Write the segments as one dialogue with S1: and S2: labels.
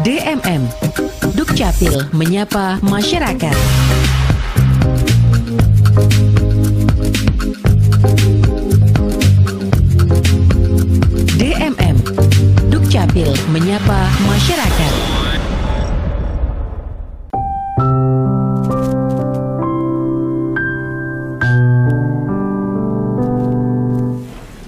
S1: DMM, Dukcapil menyapa masyarakat. DMM, Dukcapil menyapa masyarakat.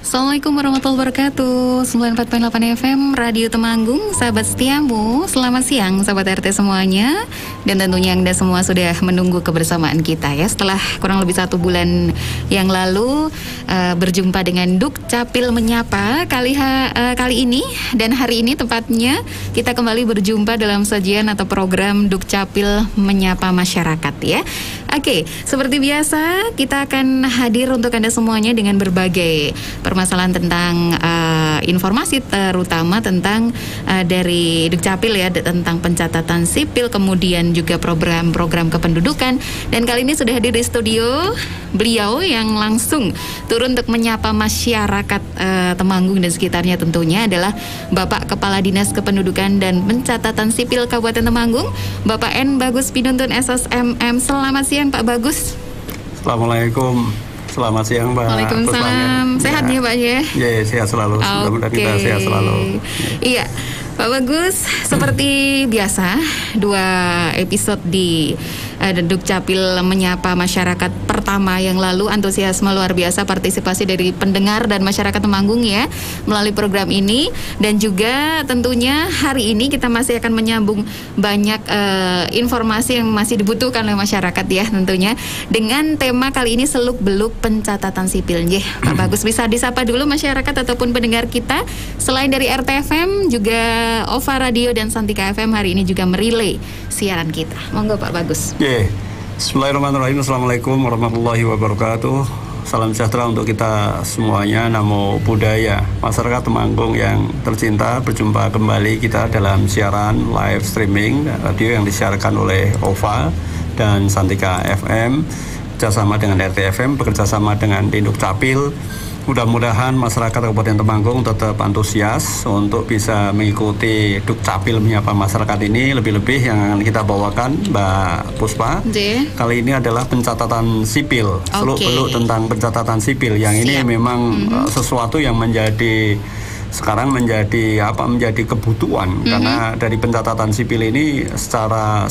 S2: Assalamualaikum warahmatullahi wabarakatuh. 94.8 FM Radio Temanggung, sahabat setiamu. Selamat siang sahabat RT semuanya. Dan tentunya Anda semua sudah menunggu kebersamaan kita ya. Setelah kurang lebih 1 bulan yang lalu berjumpa dengan Dukcapil menyapa kali ini dan hari ini tepatnya kita kembali berjumpa dalam sajian atau program Dukcapil menyapa masyarakat ya. Oke, seperti biasa kita akan hadir untuk Anda semuanya dengan berbagai permasalahan tentang informasi, terutama tentang dari Dukcapil ya, tentang pencatatan sipil, kemudian juga program-program kependudukan. Dan kali ini sudah hadir di studio beliau yang langsung turun untuk menyapa masyarakat Temanggung dan sekitarnya, tentunya adalah Bapak Kepala Dinas Kependudukan dan Pencatatan Sipil Kabupaten Temanggung, Bapak N. Bagus Pinuntun SSMM. Selamat siang Pak Bagus.
S3: Assalamualaikum. Selamat siang Mbak.
S2: Waalaikumsalam. Sehat ya Pak ya?
S3: Ya, sehat selalu. Mudah-mudahan kita sehat selalu.
S2: Iya, Pak Bagus, seperti biasa 2 episode di Dukcapil menyapa masyarakat pertama yang lalu, antusiasme luar biasa partisipasi dari pendengar dan masyarakat Temanggung ya melalui program ini. Dan juga tentunya hari ini kita masih akan menyambung banyak informasi yang masih dibutuhkan oleh masyarakat ya, tentunya dengan tema kali ini seluk-beluk pencatatan sipil. Pak Bagus, bisa disapa dulu masyarakat ataupun pendengar kita. Selain dari RTFM, juga OVA Radio dan Santika FM hari ini juga merilai siaran kita. Monggo Pak Bagus.
S3: Bismillahirrahmanirrahim. Assalamualaikum warahmatullahi wabarakatuh. Salam sejahtera untuk kita semuanya. Namo Buddhaya. Masyarakat Temanggung yang tercinta, berjumpa kembali kita dalam siaran live streaming radio yang disiarkan oleh OVA dan Santika FM, bekerjasama dengan RTFM, bekerjasama dengan Dukcapil. Mudah-mudahan masyarakat Kabupaten Temanggung tetap antusias untuk bisa mengikuti Dukcapil menyapa masyarakat ini. Lebih-lebih yang akan kita bawakan Mbak Puspa kali ini adalah pencatatan sipil. Seluk-beluk tentang pencatatan sipil yang ini memang sesuatu yang sekarang menjadi kebutuhan, karena dari pencatatan sipil ini secara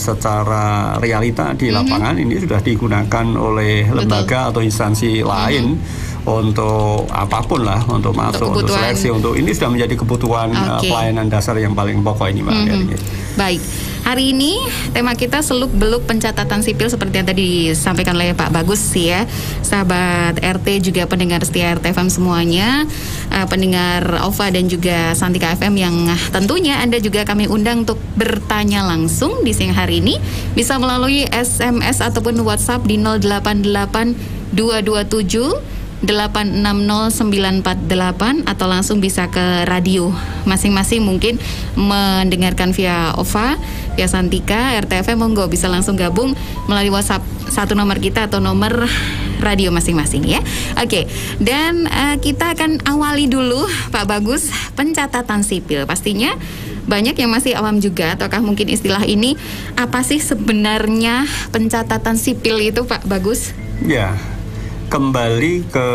S3: realita di lapangan ini sudah digunakan oleh lembaga atau instansi lain untuk apapun lah, untuk masuk, untuk seleksi, untuk ini sudah menjadi kebutuhan pelayanan dasar yang paling pokok ini Mbak.
S2: Baik, hari ini tema kita seluk-beluk pencatatan sipil seperti yang tadi disampaikan oleh Pak Bagus ya. Sahabat RT juga pendengar setia RTFM semuanya, pendengar OVA dan juga Santika FM yang tentunya Anda juga kami undang untuk bertanya langsung di siang hari ini. Bisa melalui SMS ataupun WhatsApp di 088 227 860948 atau langsung bisa ke radio masing-masing, mungkin mendengarkan via OVA, via Santika, RTFM, monggo bisa langsung gabung melalui WhatsApp satu nomor kita atau nomor radio masing-masing ya. Oke, dan kita akan awali dulu Pak Bagus pencatatan sipil. Pastinya banyak yang masih awam juga, ataukah mungkin istilah ini apa sih sebenarnya pencatatan sipil itu Pak Bagus?
S3: Ya, kembali ke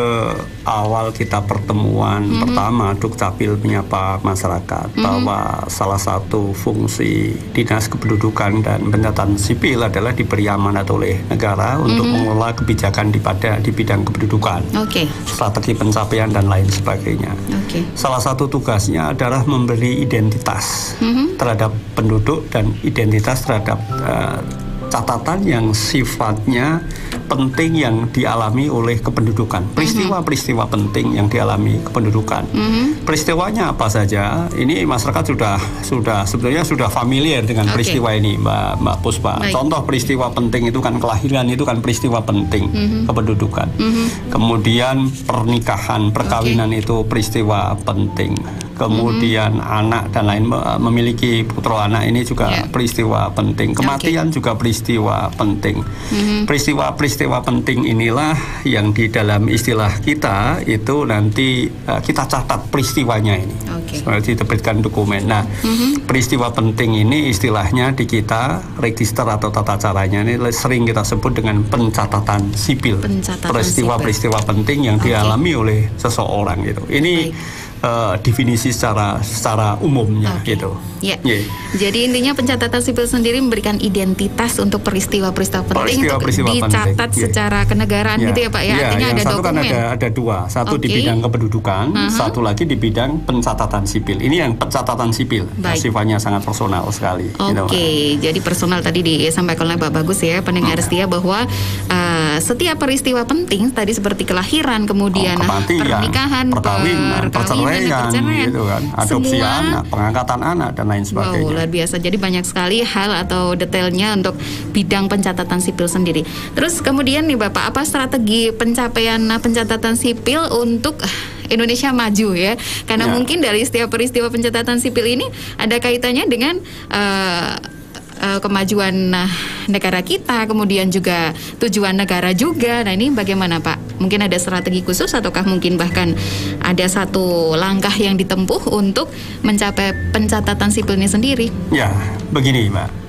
S3: awal kita pertemuan pertama Dukcapil menyapa masyarakat, bahwa salah satu fungsi Dinas Kependudukan dan Pencatatan Sipil adalah diberi amanat oleh negara untuk mengelola kebijakan di bidang kependudukan, strategi pencapaian dan lain sebagainya. Salah satu tugasnya adalah memberi identitas terhadap penduduk dan identitas terhadap catatan yang sifatnya penting yang dialami oleh kependudukan, peristiwa-peristiwa penting yang dialami kependudukan. Peristiwanya apa saja? Ini masyarakat sebetulnya sudah familiar dengan peristiwa ini, Mbak Puspa. Contoh peristiwa penting itu kan kelahiran, itu kan peristiwa penting kependudukan. Kemudian pernikahan, perkawinan itu peristiwa penting. kemudian anak dan lain, memiliki putra anak ini juga peristiwa penting. Kematian juga peristiwa penting. Peristiwa-peristiwa penting inilah yang di dalam istilah kita itu nanti kita catat peristiwanya ini. Seperti diterbitkan dokumen. Nah, peristiwa penting ini istilahnya di kita register atau tata caranya ini sering kita sebut dengan pencatatan sipil. Peristiwa-peristiwa penting yang dialami oleh seseorang gitu. Ini definisi secara umumnya gitu.
S2: Jadi intinya pencatatan sipil sendiri memberikan identitas untuk peristiwa-peristiwa penting untuk dicatat secara kenegaraan gitu ya Pak ya. Artinya
S3: yang
S2: ada
S3: satu
S2: dokumen.
S3: Kan ada dua, satu di bidang kependudukan, satu lagi di bidang pencatatan sipil. Ini yang pencatatan sipil, sifatnya sangat personal sekali.
S2: Jadi personal tadi disampaikan oleh Pak Bagus ya, pendengar setia bahwa setiap peristiwa penting tadi seperti kelahiran, kemudian pernikahan, perkawinan, perceraian,
S3: gitu kan, adopsi anak, pengangkatan anak dan lain sebagainya.
S2: Luar biasa. Jadi banyak sekali hal atau detailnya untuk bidang pencatatan sipil sendiri. Terus kemudian nih Bapak, apa strategi pencapaian pencatatan sipil untuk Indonesia maju ya? Karena mungkin dari setiap peristiwa pencatatan sipil ini ada kaitannya dengan kemajuan negara kita, kemudian juga tujuan negara juga. Nah ini bagaimana Pak? Mungkin ada strategi khusus ataukah mungkin bahkan ada satu langkah yang ditempuh untuk mencapai pencatatan sipil ini sendiri?
S3: Ya, begini Mbak.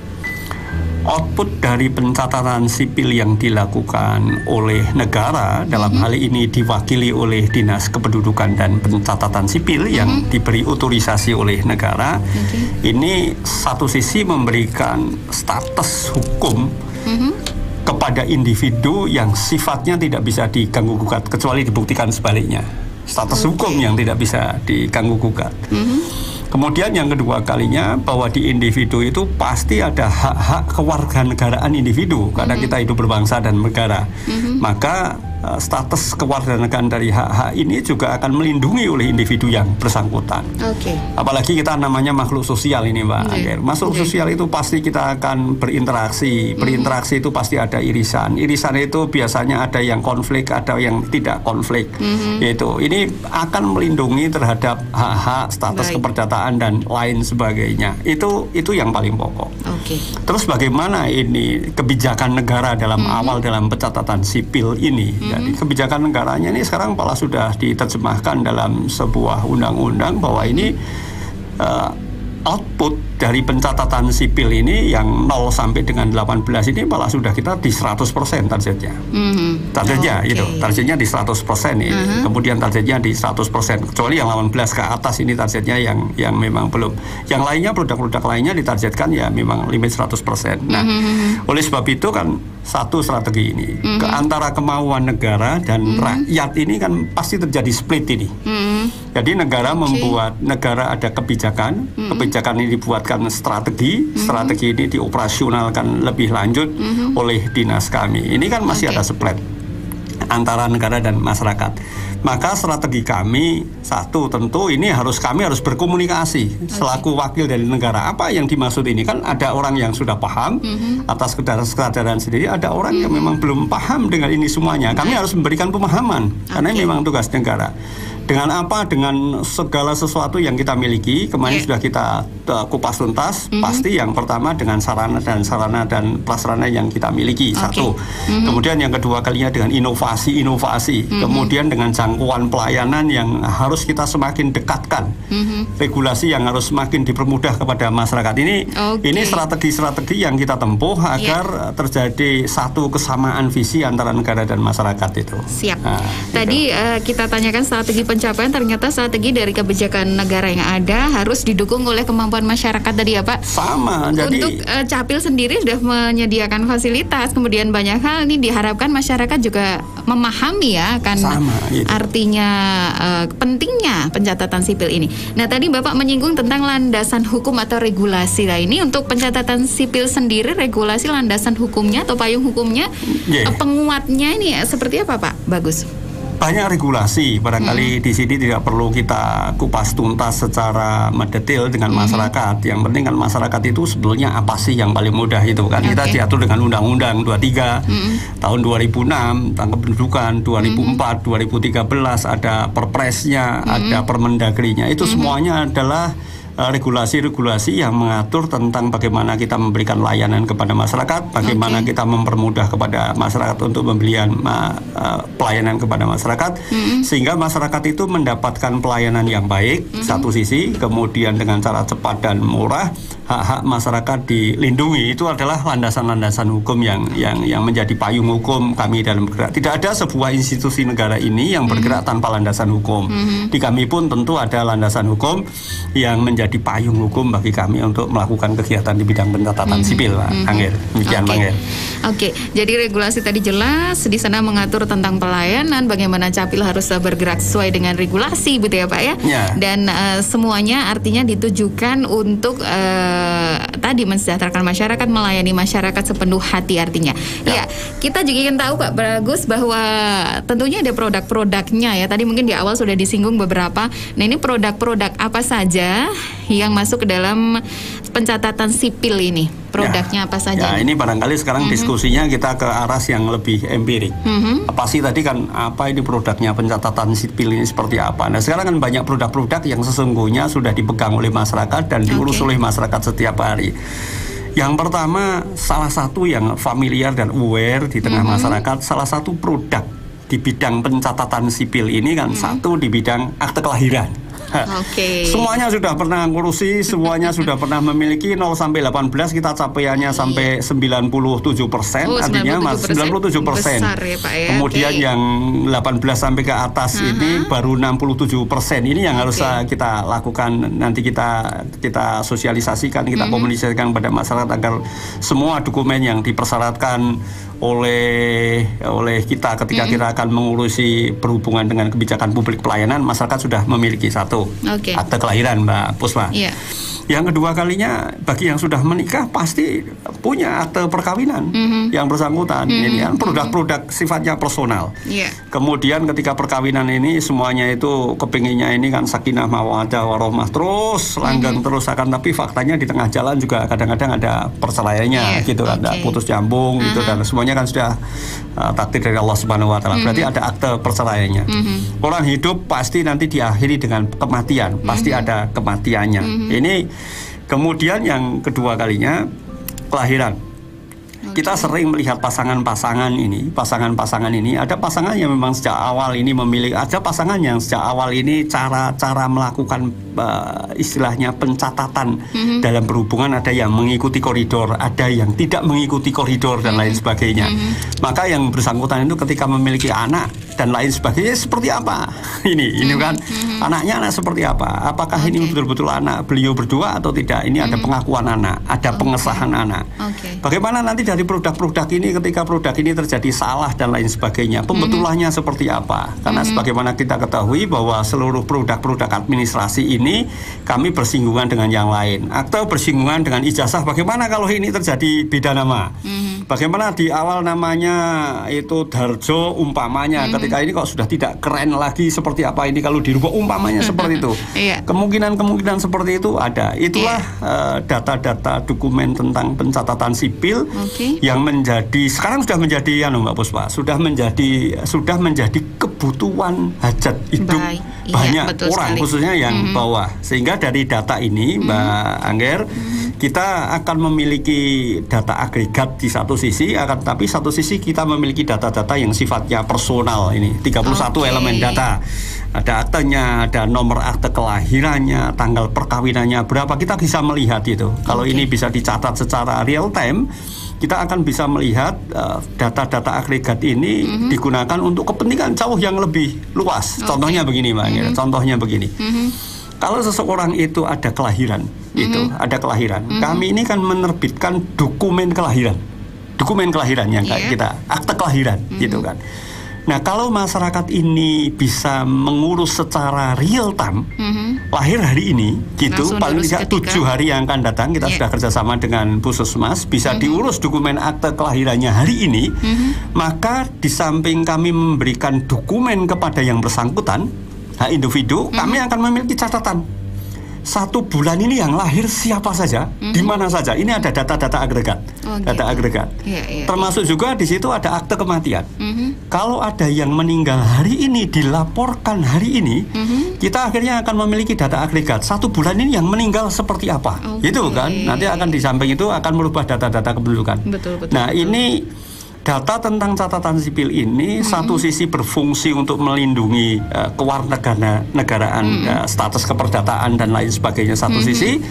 S3: Output dari pencatatan sipil yang dilakukan oleh negara, dalam hal ini diwakili oleh Dinas Kependudukan dan Pencatatan Sipil yang diberi otorisasi oleh negara, ini satu sisi memberikan status hukum kepada individu yang sifatnya tidak bisa diganggu-gugat kecuali dibuktikan sebaliknya. Status hukum yang tidak bisa diganggu-gugat. Kemudian yang kedua kalinya bahwa di individu itu pasti ada hak-hak kewarganegaraan individu karena kita hidup berbangsa dan negara. Maka status kewarganegaraan dari hak-hak ini juga akan melindungi oleh individu yang bersangkutan. Apalagi kita namanya makhluk sosial ini Mbak Angger. Makhluk sosial itu pasti kita akan berinteraksi. Berinteraksi itu pasti ada irisan. Irisan itu biasanya ada yang konflik, ada yang tidak konflik. Yaitu ini akan melindungi terhadap hak-hak, status keperdataan dan lain sebagainya. Itu yang paling pokok. Terus bagaimana ini kebijakan negara dalam awal dalam pencatatan sipil ini? Jadi kebijakan negaranya ini sekarang malah sudah diterjemahkan dalam sebuah undang-undang bahwa ini output dari pencatatan sipil ini yang 0 sampai dengan 18 ini malah sudah kita di 100% targetnya. Targetnya itu, targetnya di 100% ini. Kemudian targetnya di 100%. Kecuali yang 18 ke atas ini targetnya yang memang belum. Yang lainnya produk-produk lainnya ditargetkan ya memang limit 100%. Nah, oleh sebab itu kan satu strategi ini antara kemauan negara dan rakyat ini kan pasti terjadi split ini. Jadi negara membuat ada kebijakan, kebijakan ini dibuatkan strategi ini dioperasionalkan lebih lanjut oleh dinas kami. Ini kan masih ada split antara negara dan masyarakat. Maka strategi kami satu tentu ini kami harus berkomunikasi selaku wakil dari negara. Apa yang dimaksud ini kan ada orang yang sudah paham atas kesadaran sendiri, ada orang yang memang belum paham dengan ini semuanya. Kami harus memberikan pemahaman karena memang tugas negara. Dengan apa? Dengan segala sesuatu yang kita miliki. Kemarin sudah kita kupas tuntas. Pasti yang pertama dengan sarana dan prasarana yang kita miliki. Satu. Kemudian yang kedua kalinya dengan inovasi. Kemudian dengan jangkauan pelayanan yang harus kita semakin dekatkan. Regulasi yang harus semakin dipermudah kepada masyarakat. Ini strategi-strategi yang kita tempuh agar terjadi satu kesamaan visi antara negara dan masyarakat itu.
S2: Siap. Tadi kita tanyakan strategi pencapaian, ternyata strategi dari kebijakan negara yang ada harus didukung oleh kemampuan masyarakat tadi ya Pak.
S3: Sama. Jadi
S2: untuk Capil sendiri sudah menyediakan fasilitas, kemudian banyak hal ini diharapkan masyarakat juga memahami ya kan artinya pentingnya pencatatan sipil ini. Nah tadi Bapak menyinggung tentang landasan hukum atau regulasi. Nah ini untuk pencatatan sipil sendiri, regulasi landasan hukumnya atau payung hukumnya, penguatnya ini seperti apa Pak Bagus?
S3: banyak regulasi. Barangkali di sini tidak perlu kita kupas tuntas secara mendetail dengan masyarakat. Yang penting kan masyarakat itu sebetulnya apa sih yang paling mudah itu kan. Kita diatur dengan Undang-Undang 23 tahun 2006 tentang kependudukan, 2004, 2013 ada Perpresnya, ada Permendagrinya. Itu semuanya adalah regulasi-regulasi yang mengatur tentang bagaimana kita memberikan layanan kepada masyarakat, bagaimana kita mempermudah kepada masyarakat untuk pembelian pelayanan kepada masyarakat, sehingga masyarakat itu mendapatkan pelayanan yang baik satu sisi, kemudian dengan cara cepat dan murah, hak-hak masyarakat dilindungi. Itu adalah landasan-landasan hukum yang menjadi payung hukum kami dalam bergerak. Tidak ada sebuah institusi negara ini yang bergerak tanpa landasan hukum. Di kami pun tentu ada landasan hukum yang menjadi payung hukum bagi kami untuk melakukan kegiatan di bidang pencatatan sipil, Pak Angger. Demikian, Pak Angger.
S2: Oke, jadi regulasi tadi jelas, di sana mengatur tentang pelayanan, bagaimana Capil harus bergerak sesuai dengan regulasi, gitu ya Pak ya. Dan semuanya artinya ditujukan untuk tadi mensejahterakan masyarakat, melayani masyarakat sepenuh hati artinya. Ya, kita juga ingin tahu Pak Bagus bahwa tentunya ada produk-produknya ya. Tadi mungkin di awal sudah disinggung beberapa. Nah, ini produk-produk apa saja yang masuk ke dalam pencatatan sipil ini? Produknya apa saja?
S3: Ya, ini barangkali sekarang diskusinya kita ke arah yang lebih empirik. Apa sih tadi kan, apa ini produknya pencatatan sipil ini seperti apa? Nah, sekarang kan banyak produk-produk yang sesungguhnya sudah dipegang oleh masyarakat dan diurus oleh masyarakat setiap hari. Yang pertama, salah satu yang familiar dan aware di tengah masyarakat, salah satu produk di bidang pencatatan sipil ini kan satu di bidang akte kelahiran. Semuanya sudah pernah ngurusi, semuanya sudah pernah memiliki. 0 sampai 18 kita capaiannya sampai 97%, artinya 97%.
S2: Besar ya, Pak, ya?
S3: Kemudian yang 18 sampai ke atas ini baru 67%. Ini yang harus kita lakukan. Nanti kita sosialisasikan, kita komunikasikan kepada masyarakat agar semua dokumen yang dipersyaratkan oleh kita ketika kita akan mengurusi berhubungan dengan kebijakan publik pelayanan, masyarakat sudah memiliki satu akte kelahiran, Mbak Puspa. Yang kedua kalinya, bagi yang sudah menikah pasti punya akte perkawinan yang bersangkutan. Ini kan produk-produk sifatnya personal. Kemudian ketika perkawinan ini semuanya itu kepinginnya ini kan sakinah mawaddah warahmah terus langgeng terus, akan tapi faktanya di tengah jalan juga kadang-kadang ada perceraiannya gitu kan, ada putus nyambung gitu, dan semuanya kan sudah takdir dari Allah Subhanahu wa taala. Berarti ada akte perceraiannya. Orang hidup pasti nanti diakhiri dengan kematian, pasti ada kematiannya. Ini kemudian yang kedua kalinya, kelahiran. Kita sering melihat pasangan-pasangan ini, ada pasangan yang memang sejak awal ini memilih, ada pasangan yang sejak awal ini cara melakukan istilahnya pencatatan dalam berhubungan, ada yang mengikuti koridor, ada yang tidak mengikuti koridor dan lain sebagainya. Maka yang bersangkutan itu ketika memiliki anak dan lain sebagainya seperti apa? Ini kan anaknya anak seperti apa? Apakah ini betul-betul anak beliau berdua atau tidak? Ini ada pengakuan anak, ada pengesahan anak. Bagaimana nanti dari produk-produk ini ketika produk ini terjadi salah dan lain sebagainya, pembetulannya seperti apa? Karena sebagaimana kita ketahui bahwa seluruh produk-produk administrasi ini kami bersinggungan dengan yang lain atau bersinggungan dengan ijazah. Bagaimana kalau ini terjadi beda nama? Bagaimana di awal namanya itu Darjo umpamanya, ketika ini kok sudah tidak keren lagi, seperti apa ini kalau dirubah umpamanya seperti itu. Kemungkinan seperti itu ada. Itulah data-data dokumen tentang pencatatan sipil yang sekarang sudah menjadi Mbak Puspa, sudah menjadi kebutuhan hajat hidup banyak orang, khususnya yang bawah. Sehingga dari data ini, Mbak Angger, kita akan memiliki data agregat di satu sisi, tapi satu sisi kita memiliki data-data yang sifatnya personal. Ini 31 elemen data. Ada aktenya, ada nomor akte kelahirannya, tanggal perkawinannya berapa, kita bisa melihat itu. Kalau ini bisa dicatat secara real time, kita akan bisa melihat data-data agregat ini digunakan untuk kepentingan jauh yang lebih luas. Contohnya begini, Mbak Angger. Contohnya begini. Kalau seseorang itu ada kelahiran, kami ini kan menerbitkan dokumen kelahiran yang kayak kita, akte kelahiran, gitu kan. Nah, kalau masyarakat ini bisa mengurus secara real time, lahir hari ini, gitu,
S2: Langsung
S3: paling
S2: diurus
S3: tidak
S2: ketika-
S3: 7 hari yang akan datang, kita sudah kerjasama dengan Puskesmas, bisa diurus dokumen akte kelahirannya hari ini, maka di samping kami memberikan dokumen kepada yang bersangkutan, hak individu, kami akan memiliki catatan. 1 bulan ini yang lahir siapa saja, di mana saja. Ini ada data-data agregat, data agregat.
S2: Iya.
S3: Termasuk juga di situ ada akte kematian. Kalau ada yang meninggal hari ini dilaporkan hari ini, kita akhirnya akan memiliki data agregat 1 bulan ini yang meninggal seperti apa, gitu kan? Nanti akan di samping itu akan merubah data-data kependudukan.
S2: Betul.
S3: Nah, ini data tentang catatan sipil ini satu sisi berfungsi untuk melindungi kewarganegaraan, status keperdataan dan lain sebagainya satu sisi,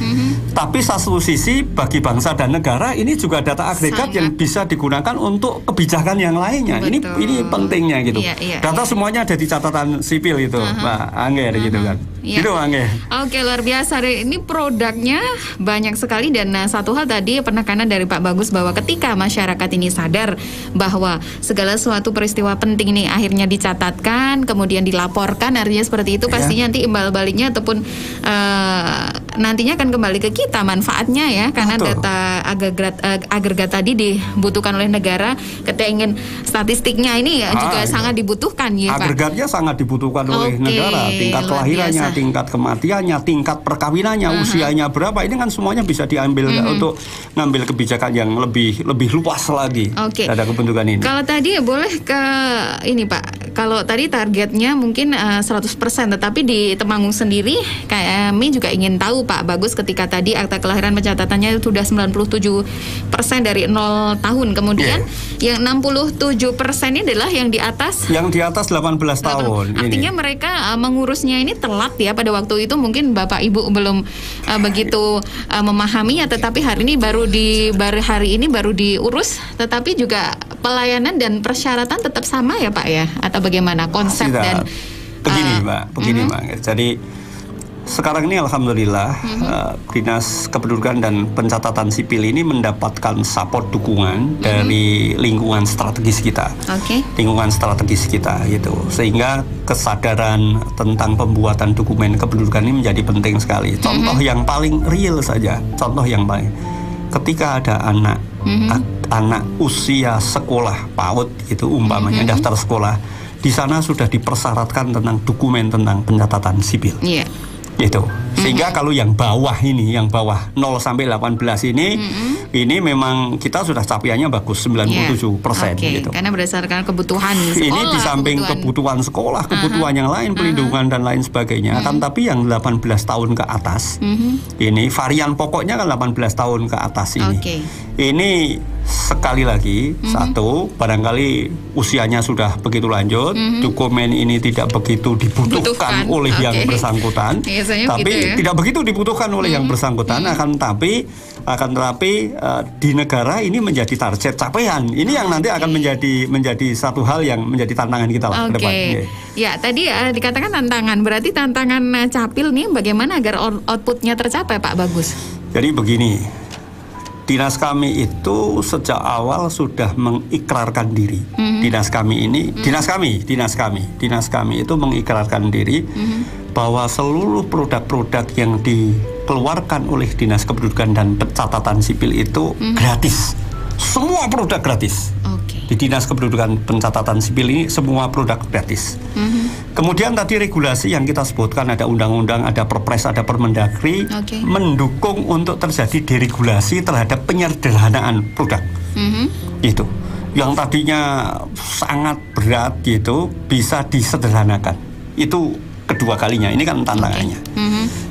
S3: tapi satu sisi bagi bangsa dan negara ini juga data agregat yang bisa digunakan untuk kebijakan yang lainnya. Ini pentingnya gitu. Data semuanya ada di catatan sipil itu, Mbak Angger gitu kan. Gitu Angger.
S2: Oke, luar biasa deh. Ini produknya banyak sekali dan satu hal tadi penekanan dari Pak Bagus bahwa ketika masyarakat ini sadar bahwa segala suatu peristiwa penting ini akhirnya dicatatkan, kemudian dilaporkan, artinya seperti itu, pastinya nanti imbal baliknya ataupun nantinya akan kembali ke kita manfaatnya ya, karena data agregat tadi dibutuhkan oleh negara. Ketika ingin statistiknya ini juga sangat dibutuhkan ya Pak.
S3: Agregatnya sangat dibutuhkan oleh negara, tingkat kelahirannya, tingkat kematiannya, tingkat perkawinannya, usianya berapa, ini kan semuanya bisa diambil untuk ngambil kebijakan yang lebih luas lagi. Ada kebentukan ini.
S2: Kalau tadi boleh ke ini Pak, kalau tadi targetnya mungkin 100%, tetapi di Temanggung sendiri kami juga ingin tahu Pak Bagus, ketika tadi akta kelahiran pencatatannya sudah 97% dari 0 tahun, kemudian yang 67% ini adalah yang di atas
S3: 18 tahun.
S2: Artinya mereka mengurusnya ini telat ya, pada waktu itu mungkin Bapak Ibu belum begitu memahaminya, tetapi hari ini baru diurus, tetapi juga pelayanan dan persyaratan tetap sama ya Pak ya, atau bagaimana konsep dan
S3: begini Mbak. Jadi sekarang ini alhamdulillah Dinas Kependudukan dan Pencatatan Sipil ini mendapatkan support dukungan dari lingkungan strategis kita. Lingkungan strategis kita gitu. Sehingga kesadaran tentang pembuatan dokumen kependudukan ini menjadi penting sekali. Contoh yang paling real saja, ketika ada anak usia sekolah PAUD itu umpamanya daftar sekolah, di sana sudah dipersyaratkan tentang dokumen tentang pencatatan sipil. Gitu. Sehingga kalau yang bawah 0 sampai 18 ini memang kita sudah capaiannya bagus 97% gitu.
S2: Karena berdasarkan kebutuhan sekolah.
S3: Ini di samping kebutuhan sekolah, kebutuhan yang lain, pelindungan dan lain sebagainya. Akan tapi yang 18 tahun ke atas, ini varian pokoknya kan 18 tahun ke atas ini. Ini sekali lagi, satu, barangkali usianya sudah begitu lanjut, dokumen ini tidak begitu dibutuhkan oleh yang bersangkutan, tapi tidak begitu dibutuhkan oleh yang bersangkutan, akan tetapi di negara ini menjadi target capaian. Ini yang nanti akan menjadi satu hal yang menjadi tantangan kita lah ke depan.
S2: Ya, tadi dikatakan tantangan, berarti tantangan Capil nih bagaimana agar outputnya tercapai Pak Bagus?
S3: Jadi begini, dinas kami itu sejak awal sudah mengikrarkan diri. Dinas kami itu mengikrarkan diri bahwa seluruh produk-produk yang dikeluarkan oleh Dinas Kependudukan dan Pencatatan Sipil itu gratis. Semua produk gratis. Di Dinas Kependudukan Pencatatan Sipil ini semua produk gratis. Kemudian tadi regulasi yang kita sebutkan, ada undang-undang, ada perpres, ada permendagri, mendukung untuk terjadi deregulasi terhadap penyederhanaan produk. Gitu. Yang tadinya sangat berat gitu bisa disederhanakan. Itu kedua kalinya, ini kan tantangannya.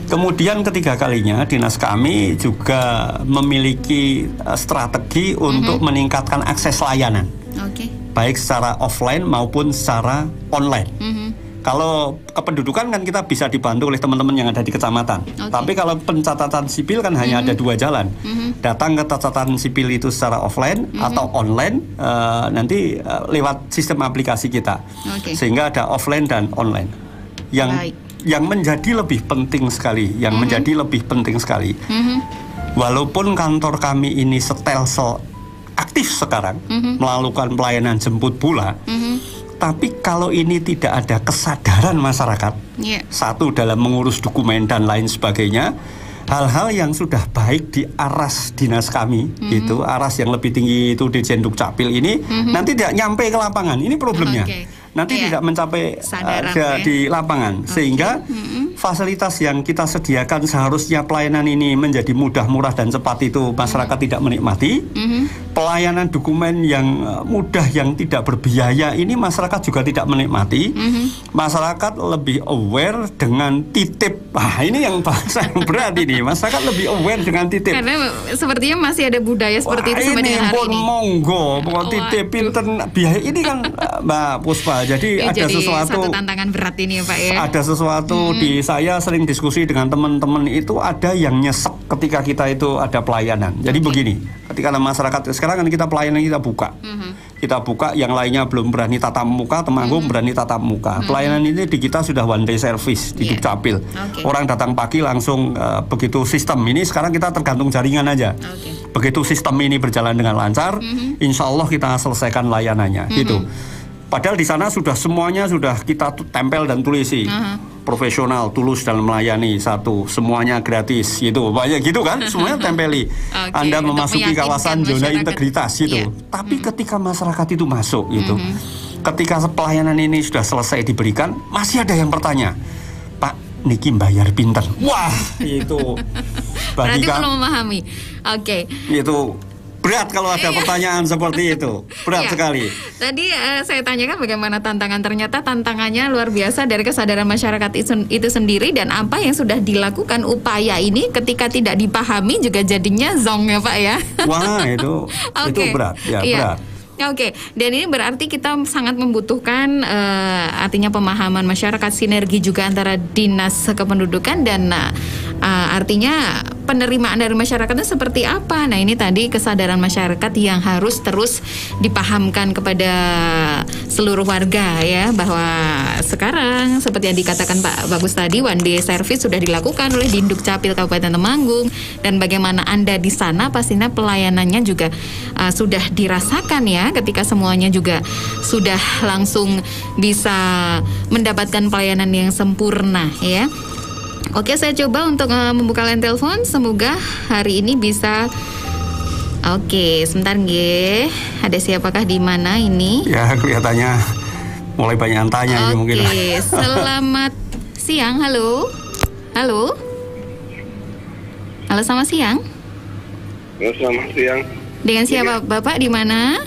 S3: Kemudian ketiga kalinya dinas kami juga memiliki strategi untuk meningkatkan akses layanan, baik secara offline maupun secara online. Kalau kependudukan kan kita bisa dibantu oleh teman-teman yang ada di kecamatan. Tapi kalau pencatatan sipil kan hanya ada dua jalan. Datang ke catatan sipil itu secara offline atau online, nanti lewat sistem aplikasi kita. Sehingga ada offline dan online. Yang menjadi lebih penting sekali, walaupun kantor kami ini stelsel aktif sekarang, melakukan pelayanan jemput bola, Tapi kalau ini tidak ada kesadaran masyarakat, satu dalam mengurus dokumen dan lain sebagainya, hal-hal yang sudah baik di aras dinas kami, itu aras yang lebih tinggi itu Dirjen Dukcapil ini, nanti tidak nyampe ke lapangan. Ini problemnya. Nanti tidak mencapai di lapangan, sehingga fasilitas yang kita sediakan seharusnya pelayanan ini menjadi mudah, murah dan cepat itu masyarakat tidak menikmati. Pelayanan dokumen yang mudah yang tidak berbiaya ini masyarakat juga tidak menikmati. Masyarakat lebih aware dengan titip. Ini yang bahasa yang berat ini. Masyarakat lebih aware dengan titip.
S2: Karena sepertinya masih ada budaya seperti itu sampai dengan hari ini.
S3: Monggo, titip pinter biaya ini kan Mbak Puspa. Jadi ada sesuatu
S2: tantangan berat ini ya Pak ya.
S3: Ada sesuatu di saya sering diskusi dengan teman-teman itu ada yang nyesek ketika kita itu ada pelayanan. Jadi begini, ketika ada masyarakat sekarang kan kita pelayanan kita buka. Kita buka, yang lainnya belum berani tatap muka, Temanggung berani tatap muka. Pelayanan ini di kita sudah one day service di Dukcapil. Orang datang pagi langsung begitu sistem ini sekarang kita tergantung jaringan aja. Begitu sistem ini berjalan dengan lancar, insya Allah kita selesaikan layanannya gitu. Padahal di sana sudah semuanya sudah kita tempel dan tulisi. Profesional, tulus dalam melayani, satu, semuanya gratis gitu. Banyak gitu kan, semuanya tempeli. Anda memasuki kawasan zona integritas gitu. Tapi ketika masyarakat itu masuk gitu, ketika pelayanan ini sudah selesai diberikan, masih ada yang bertanya, Pak, niki bayar pinter. Wah, itu
S2: berarti belum memahami.
S3: Itu berat kalau ada pertanyaan seperti itu. Berat sekali.
S2: Tadi saya tanyakan bagaimana tantangan. Ternyata tantangannya luar biasa dari kesadaran masyarakat itu sendiri. Dan apa yang sudah dilakukan upaya ini ketika tidak dipahami juga jadinya zong ya Pak ya.
S3: Wah itu berat. Berat.
S2: Dan ini berarti kita sangat membutuhkan artinya pemahaman masyarakat, sinergi juga antara dinas kependudukan dan artinya penerimaan dari masyarakatnya seperti apa. Nah ini tadi kesadaran masyarakat yang harus terus dipahamkan kepada seluruh warga ya, bahwa sekarang seperti yang dikatakan Pak Bagus tadi, one day service sudah dilakukan oleh Dindukcapil Kabupaten Temanggung, dan bagaimana Anda di sana pastinya pelayanannya juga sudah dirasakan ya, ketika semuanya juga sudah langsung bisa mendapatkan pelayanan yang sempurna ya. Oke, saya coba untuk membuka line telepon. Semoga hari ini bisa. Oke, sebentar nggih. Ada siapakah di mana ini?
S3: Ya, kelihatannya mulai banyak yang tanya ini mungkin.
S2: Oke, selamat siang. Halo. Halo, selamat siang.
S4: Ya, selamat siang.
S2: Dengan siapa Bapak, di mana?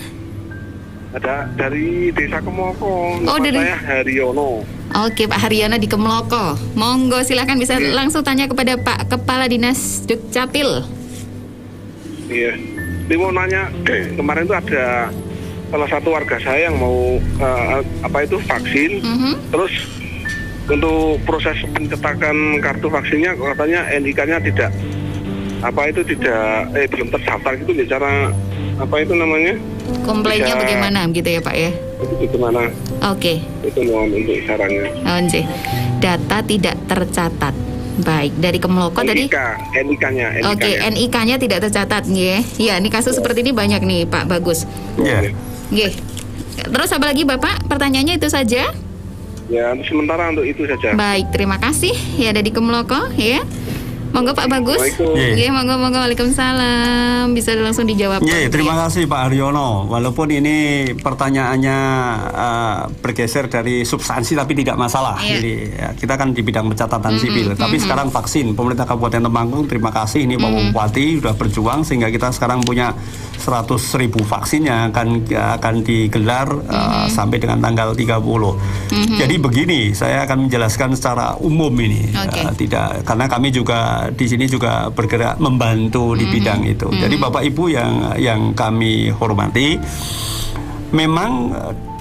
S4: Ada dari Desa Kemloko.
S2: Dari
S4: saya Haryono.
S2: Oke, Pak Haryono di Kemloko. Monggo silakan bisa langsung tanya kepada Pak Kepala Dinas Dukcapil.
S4: Iya. Ini mau nanya, kemarin itu ada salah satu warga saya yang mau vaksin. Terus untuk proses pencetakan kartu vaksinnya katanya NIK-nya belum terdaftar gitu. Cara apa itu namanya?
S2: Komplainnya bagaimana gitu ya Pak ya?
S4: Itu gimana?
S2: Oke.
S4: Itu mohon untuk sarannya.
S2: Data tidak tercatat. Baik, dari Kemloko tadi.
S4: NIK-nya.
S2: Oke, NIK-nya tidak tercatat nggih. Ya, ini kasus seperti ini banyak nih Pak Bagus. Nggih. Terus apa lagi Bapak? Pertanyaannya itu saja?
S4: Ya, sementara untuk itu saja.
S2: Baik, terima kasih. Ya, ada di Kemloko ya. Monggo Pak Bagus. Iya, monggo. Waalaikumsalam. Bisa langsung dijawab.
S3: Terima kasih Pak Haryono. Walaupun ini pertanyaannya bergeser dari substansi tapi tidak masalah. Jadi kita kan di bidang pencatatan sipil. Tapi sekarang vaksin, pemerintah Kabupaten Temanggung terima kasih ini Pak Bupati sudah berjuang sehingga kita sekarang punya 100.000 vaksin yang akan digelar sampai dengan tanggal 30. Jadi begini, saya akan menjelaskan secara umum ini. Tidak, karena kami juga di sini juga bergerak membantu di bidang itu. Jadi Bapak Ibu yang kami hormati, memang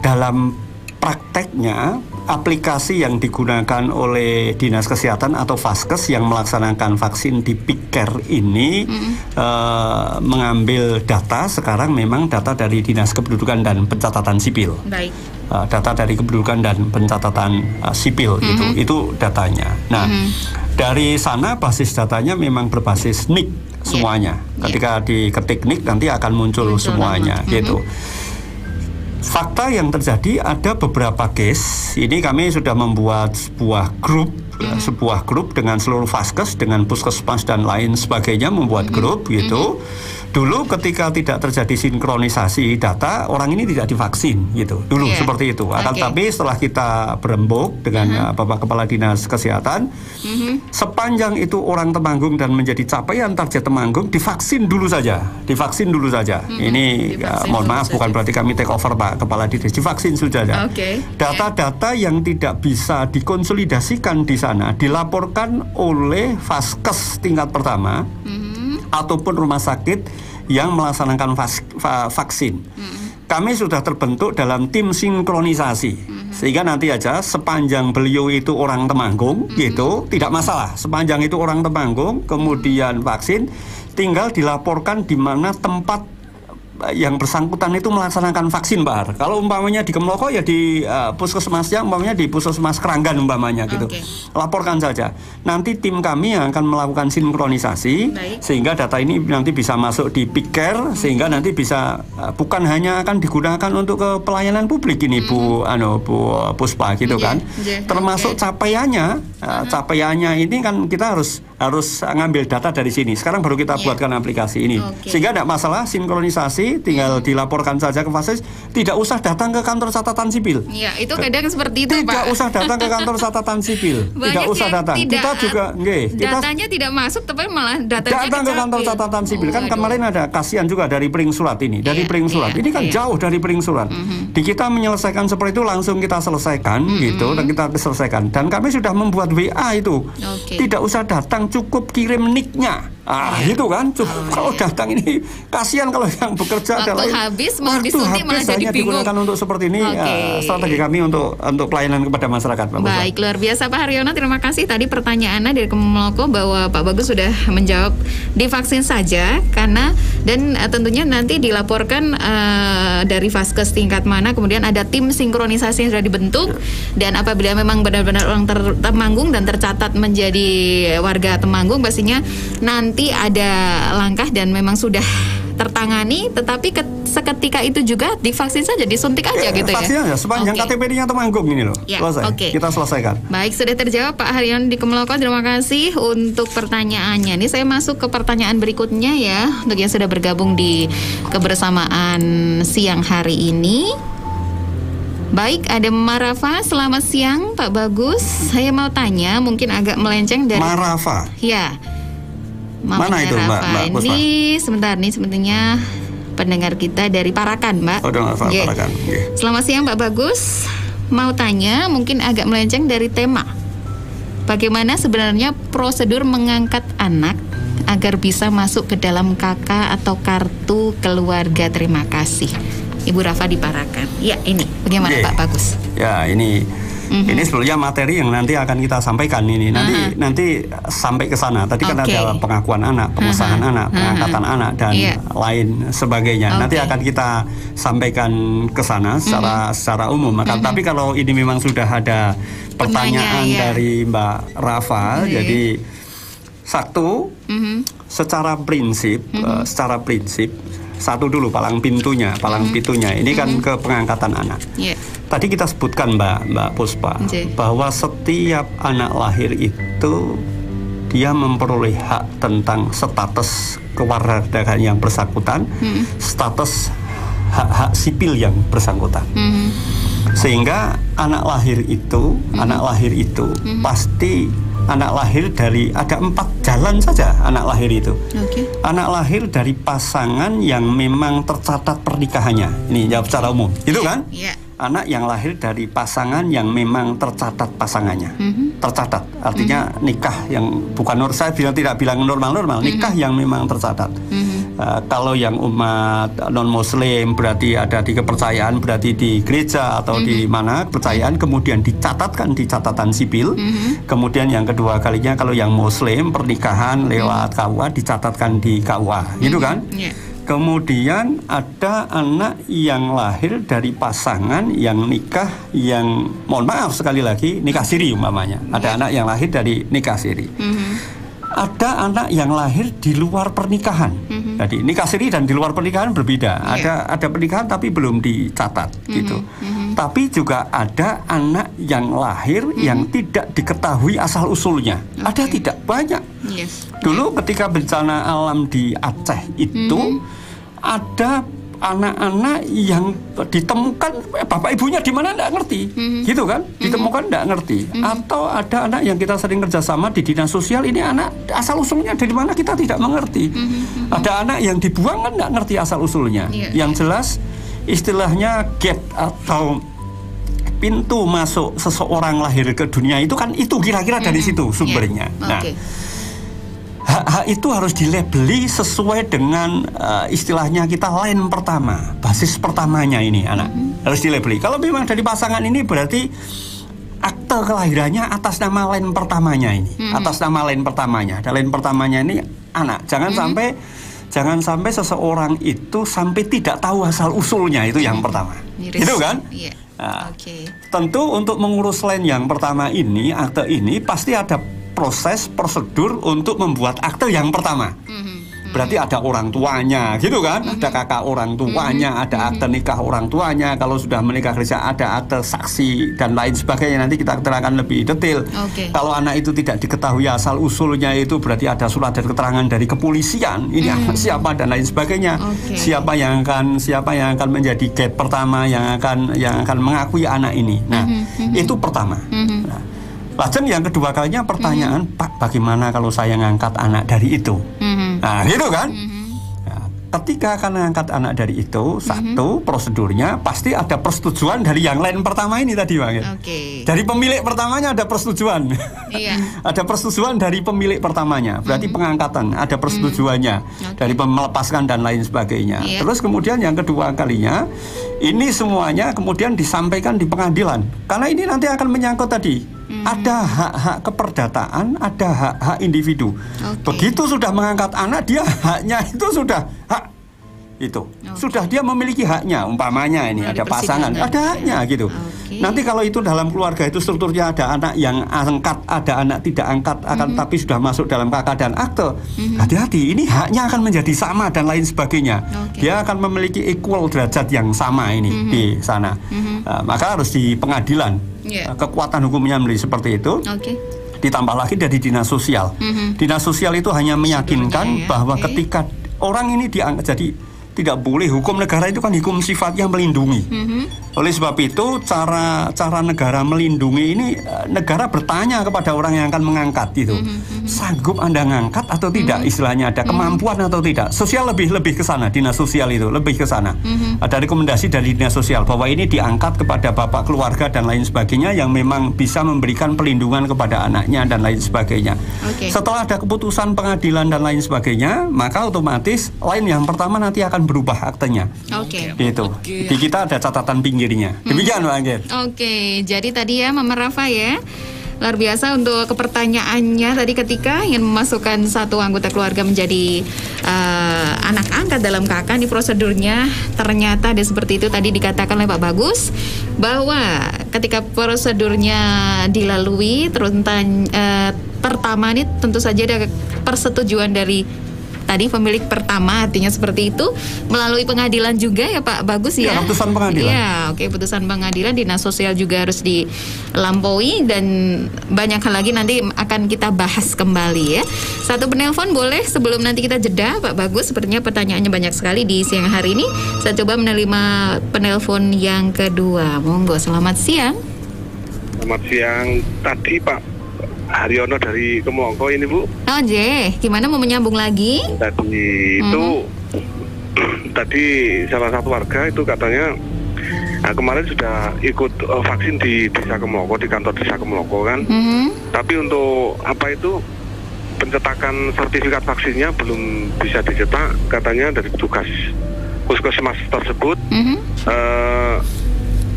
S3: dalam prakteknya aplikasi yang digunakan oleh Dinas Kesehatan atau Vaskes yang melaksanakan vaksin di Piker ini mengambil data sekarang memang data dari Dinas Kependudukan dan Pencatatan Sipil.
S2: Baik.
S3: Data dari kependudukan dan pencatatan sipil itu datanya. Nah, dari sana basis datanya memang berbasis NIK semuanya. Ketika diketik NIK nanti akan muncul semuanya gitu. Fakta yang terjadi ada beberapa case. Ini kami sudah membuat sebuah grup dengan seluruh vaskes, dengan puskesmas dan lain sebagainya, membuat grup gitu. Dulu ketika tidak terjadi sinkronisasi data, orang ini tidak divaksin gitu. Dulu seperti itu. Akan tapi setelah kita berembuk dengan Bapak Kepala Dinas Kesehatan, sepanjang itu orang Temanggung dan menjadi capaian target Temanggung, divaksin dulu saja. Ini mohon maaf, bukan berarti kami take over Pak Kepala Dinas, divaksin saja. Data-data yang tidak bisa dikonsolidasikan di sana dilaporkan oleh vaskes tingkat pertama ataupun rumah sakit yang melaksanakan vaksin. Kami sudah terbentuk dalam tim sinkronisasi, sehingga nanti aja sepanjang beliau itu orang Temanggung gitu, tidak masalah. Sepanjang itu orang Temanggung kemudian vaksin, tinggal dilaporkan di mana tempat yang bersangkutan itu melaksanakan vaksin, Pak Har. Kalau umpamanya di Kemloko ya di puskesmasnya, umpamanya di puskesmas Keranggan umpamanya gitu. Laporkan saja. Nanti tim kami yang akan melakukan sinkronisasi sehingga data ini nanti bisa masuk di Picker, sehingga nanti bisa bukan hanya akan digunakan untuk ke pelayanan publik ini Bu Puspa gitu kan. Termasuk capaiannya, capaiannya ini kan kita harus ngambil data dari sini. Sekarang baru kita buatkan aplikasi ini. Sehingga tidak masalah sinkronisasi, tinggal dilaporkan saja ke vaskes, tidak usah datang ke kantor catatan sipil.
S2: Ya, itu kadang seperti itu,
S3: Pak. Tidak usah datang ke kantor catatan sipil. Tidak usah datang. Kita juga
S2: datanya tidak masuk, tapi malah datanya
S3: datang ke kantor catatan sipil. Kan kemarin ada kasihan juga dari Pring Surat ini. Dari Pring Surat. Ini kan jauh dari Pring Surat. Di kita menyelesaikan seperti itu langsung kita selesaikan gitu, dan kita selesaikan. Dan kami sudah membuat WA itu. Tidak usah datang, cukup kirim nick-nya. Gitu kan. Kalau datang ini kasihan kalau yang bekerja adalah
S2: habis mau disuntik malah jadi bingung.
S3: Digunakan untuk seperti ini strategi kami untuk pelayanan kepada masyarakat, Pak.
S2: Baik, luar biasa Pak Haryono, terima kasih. Tadi pertanyaannya dari Kemloko bahwa Pak Bagus sudah menjawab divaksin saja karena dan tentunya nanti dilaporkan dari vaskes tingkat mana, kemudian ada tim sinkronisasi yang sudah dibentuk dan apabila memang benar-benar orang Temanggung dan tercatat menjadi warga Temanggung, pastinya nanti ada langkah dan memang sudah tertangani, tetapi seketika itu juga divaksin saja, disuntik aja gitu ya.
S3: Vaksin aja sepanjang KTP-nya Temanggung ini loh. Selesai. Kita selesaikan.
S2: Baik, sudah terjawab Pak Haryono di Kemloko. Terima kasih untuk pertanyaannya. Ini saya masuk ke pertanyaan berikutnya ya, untuk yang sudah bergabung di kebersamaan siang hari ini. Baik, ada Marafa. Selamat siang Pak Bagus. Saya mau tanya, mungkin agak melenceng dari
S3: Marafa.
S2: Ya.
S3: Mana itu Mbak Puspa?
S2: Ini sebentar nih, sebenarnya pendengar kita dari Parakan, Mbak.
S3: Parakan.
S2: Selamat siang Pak Bagus. Mau tanya, mungkin agak melenceng dari tema. Bagaimana sebenarnya prosedur mengangkat anak agar bisa masuk ke dalam KK atau kartu keluarga? Terima kasih. Ibu Rafa di Parakan. Ya, ini bagaimana Pak Bagus?
S3: Ya, ini sebetulnya materi yang nanti akan kita sampaikan ini. Nanti sampai ke sana. Tadi kan ada pengakuan anak, pengesahan anak, pengangkatan anak dan lain sebagainya. Nanti akan kita sampaikan ke sana secara umum. Tapi kalau ini memang sudah ada pertanyaan dari Mbak Rafa, jadi satu, secara prinsip, satu dulu palang pintunya. Ini kan ke pengangkatan anak. Tadi kita sebutkan Mbak Puspa bahwa setiap anak lahir itu dia memperoleh hak tentang status kewarganegaraan yang bersangkutan, status hak-hak sipil yang bersangkutan. Sehingga anak lahir itu pasti anak lahir dari ada 4 jalan saja anak lahir itu. Anak lahir dari pasangan yang memang tercatat pernikahannya. Ini jawab secara umum, itu kan? Anak yang lahir dari pasangan yang memang tercatat pasangannya. Tercatat, artinya nikah yang bukan saya tidak bilang normal, nikah yang memang tercatat. Kalau yang umat non-muslim berarti ada di kepercayaan, berarti di gereja atau di mana kepercayaan, kemudian dicatatkan di catatan sipil. Kemudian yang kedua kalinya kalau yang muslim pernikahan lewat KUA dicatatkan di KUA, gitu kan? Kemudian ada anak yang lahir dari pasangan yang nikah yang, mohon maaf sekali lagi, nikah siri umpamanya. Ada anak yang lahir dari nikah siri. ada anak yang lahir di luar pernikahan. Jadi nikah siri dan di luar pernikahan berbeda. Ada pernikahan tapi belum dicatat gitu. Tapi juga ada anak yang lahir yang tidak diketahui asal usulnya. Ada tidak? Banyak. Dulu ketika bencana alam di Aceh itu ada anak-anak yang ditemukan bapak ibunya di mana nggak ngerti, gitu kan? Ditemukan nggak ngerti. Atau ada anak yang kita sering kerjasama di dinas sosial, ini anak asal usulnya dari mana kita tidak mengerti. Ada anak yang dibuang kan nggak ngerti asal usulnya. Yang jelas istilahnya gate atau pintu masuk seseorang lahir ke dunia itu kan itu kira-kira dari situ sumbernya. Nah, hak itu harus dilabeli sesuai dengan istilahnya kita line pertama, basis pertamanya ini anak harus dilabeli. Kalau memang dari pasangan ini berarti akte kelahirannya atas nama line pertamanya ini, atas nama line pertamanya. Dan line pertamanya ini anak. Jangan sampai seseorang itu sampai tidak tahu asal usulnya, itu yang pertama. Gitu kan? Nah, tentu untuk mengurus line yang pertama ini, akte ini pasti ada proses prosedur untuk membuat akte yang pertama. Berarti ada orang tuanya, gitu kan? Ada kakak orang tuanya, ada akte nikah orang tuanya. Kalau sudah menikah kerja ada akte saksi dan lain sebagainya. Nanti kita terangkan lebih detail. Kalau anak itu tidak diketahui asal usulnya, itu berarti ada surat dan keterangan dari kepolisian. Ini anak siapa dan lain sebagainya. Siapa yang akan menjadi gate pertama yang akan mengakui anak ini. Nah, itu pertama. Nah, Lajen yang kedua kalinya pertanyaan, Pak, bagaimana kalau saya ngangkat anak dari itu? Nah, gitu kan? Nah, ketika akan mengangkat anak dari itu, satu prosedurnya pasti ada persetujuan dari yang lain pertama ini tadi, Bang. Dari pemilik pertamanya ada persetujuan. Ada persetujuan dari pemilik pertamanya. Berarti pengangkatan ada persetujuannya dari melepaskan dan lain sebagainya. Terus kemudian yang kedua kalinya ini semuanya kemudian disampaikan di pengadilan. Karena ini nanti akan menyangkut tadi. Ada hak-hak keperdataan, ada hak-hak individu. Begitu sudah mengangkat anak, dia haknya itu sudah hak itu. Sudah dia memiliki haknya. Umpamanya ini ada pasangan, ada haknya gitu. Nanti kalau itu dalam keluarga itu strukturnya ada anak yang angkat, ada anak tidak angkat, akan tapi sudah masuk dalam KK dan akte. Hati-hati, ini haknya akan menjadi sama dan lain sebagainya. Dia akan memiliki equal derajat yang sama ini di sana. Maka harus di pengadilan. Kekuatan hukumnya menjadi seperti itu. Ditambah lagi dari dinas sosial. Dinas sosial itu hanya meyakinkan bahwa ketika orang ini diangkat, jadi tidak boleh, hukum negara itu kan hukum sifatnya melindungi. Oleh sebab itu cara negara melindungi ini, negara bertanya kepada orang yang akan mengangkat itu, sanggup Anda ngangkat atau tidak, istilahnya ada kemampuan atau tidak. Sosial lebih ke sana, dinas sosial itu lebih ke sana. Ada rekomendasi dari dinas sosial bahwa ini diangkat kepada bapak keluarga dan lain sebagainya yang memang bisa memberikan pelindungan kepada anaknya dan lain sebagainya. Setelah ada keputusan pengadilan dan lain sebagainya, maka otomatis line yang pertama nanti akan berubah aktenya. Gitu. Di kita ada catatan pinggirnya. Demikian, Pak Anggir.
S2: Jadi tadi ya Mama Rafa ya, luar biasa untuk kepertanyaannya tadi ketika ingin memasukkan satu anggota keluarga menjadi anak angkat dalam KK, di prosedurnya ternyata ada seperti itu tadi dikatakan oleh Pak Bagus, bahwa ketika prosedurnya dilalui terus pertama ini tentu saja ada persetujuan dari tadi pemilik pertama, artinya seperti itu, melalui pengadilan juga ya Pak Bagus ya.
S3: Putusan pengadilan.
S2: Putusan pengadilan, dinas sosial juga harus dilampaui dan banyak hal lagi nanti akan kita bahas kembali ya. Satu penelpon boleh sebelum nanti kita jeda Pak Bagus, sepertinya pertanyaannya banyak sekali di siang hari ini. Saya coba menerima penelpon yang kedua. Monggo, selamat siang.
S4: Selamat siang. Tadi Pak Haryono dari Kemongko ini Bu.
S2: Gimana mau menyambung lagi?
S4: Tadi itu tadi salah satu warga itu katanya kemarin sudah ikut vaksin di Desa Kemongko, di kantor Desa Kemongko kan. Tapi untuk apa itu pencetakan sertifikat vaksinnya belum bisa dicetak, katanya dari petugas puskesmas tersebut.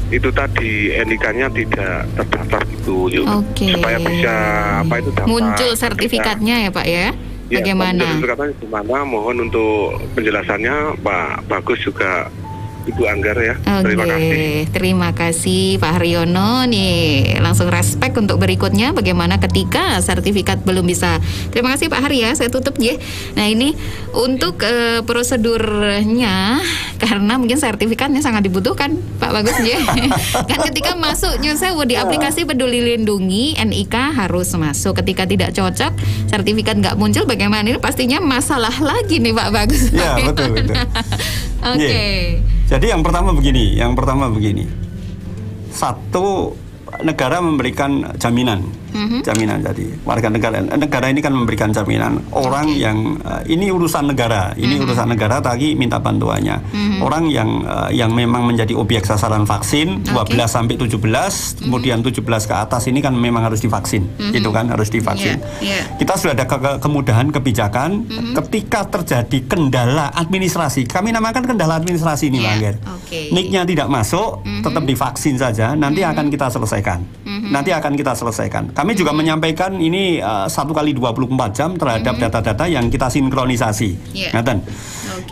S4: Itu tadi NIK-nya tidak terdaftar gitu, supaya bisa apa itu daftar,
S2: muncul sertifikatnya ya Pak ya. Bagaimana?
S4: Sertifikatnya gimana? Mohon untuk penjelasannya Pak Bagus juga Ibu Anggar ya. Terima kasih.
S2: Terima kasih Pak Haryono. Nih langsung respect untuk berikutnya bagaimana ketika sertifikat belum bisa. Terima kasih Pak Hari ya. Saya tutup ya. Nah ini untuk prosedurnya karena mungkin sertifikatnya sangat dibutuhkan Pak Bagus ya. Kan ketika masuknya saya di aplikasi Peduli Lindungi NIK harus masuk. Ketika tidak cocok sertifikat nggak muncul bagaimana ini pastinya masalah lagi nih Pak Bagus.
S3: Ya betul.
S2: Oke.
S3: Yeah. Jadi yang pertama begini. Satu, negara memberikan jaminan. Jaminan jadi warga negara ini kan memberikan jaminan orang yang ini urusan negara, tadi minta bantuannya. Orang yang memang menjadi objek sasaran vaksin 12 sampai 17, kemudian 17 ke atas ini kan memang harus divaksin. Itu kan harus divaksin. Kita sudah ada kemudahan kebijakan ketika terjadi kendala administrasi. Kami namakan kendala administrasi ini, Pak Angger. NIK-nya tidak masuk, tetap divaksin saja, nanti akan kita selesaikan. Kami juga menyampaikan ini 1 kali 24 jam terhadap data-data yang kita sinkronisasi.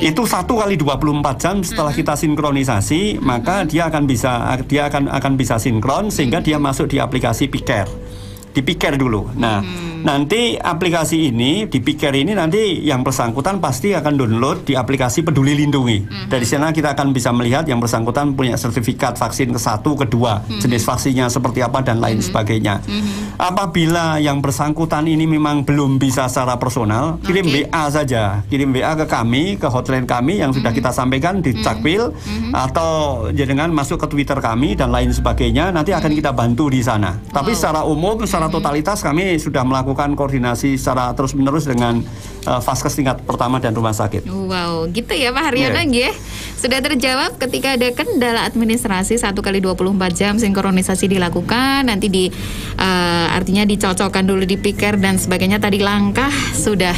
S3: Itu 1 kali 24 jam setelah kita sinkronisasi, maka dia akan bisa sinkron sehingga dia masuk di aplikasi Piker. Di Piker dulu. Nah, nanti aplikasi ini di Piker ini nanti yang bersangkutan pasti akan download di aplikasi Peduli Lindungi. Dari sana kita akan bisa melihat yang bersangkutan punya sertifikat vaksin ke-1, ke-2, jenis vaksinnya seperti apa dan lain sebagainya. Apabila yang bersangkutan ini memang belum bisa secara personal, kirim WA saja, kirim WA ke kami, ke hotline kami yang sudah kita sampaikan di Cakpil, atau dengan masuk ke Twitter kami dan lain sebagainya. Nanti akan kita bantu di sana. Tapi secara umum, secara totalitas kami sudah melakukan koordinasi secara terus-menerus dengan Vaskes tingkat pertama dan rumah sakit.
S2: Wow, gitu ya Pak Haryono ya. Sudah terjawab ketika ada kendala administrasi 1 kali 24 jam sinkronisasi dilakukan, nanti artinya dicocokkan dulu di Piker dan sebagainya. Tadi langkah sudah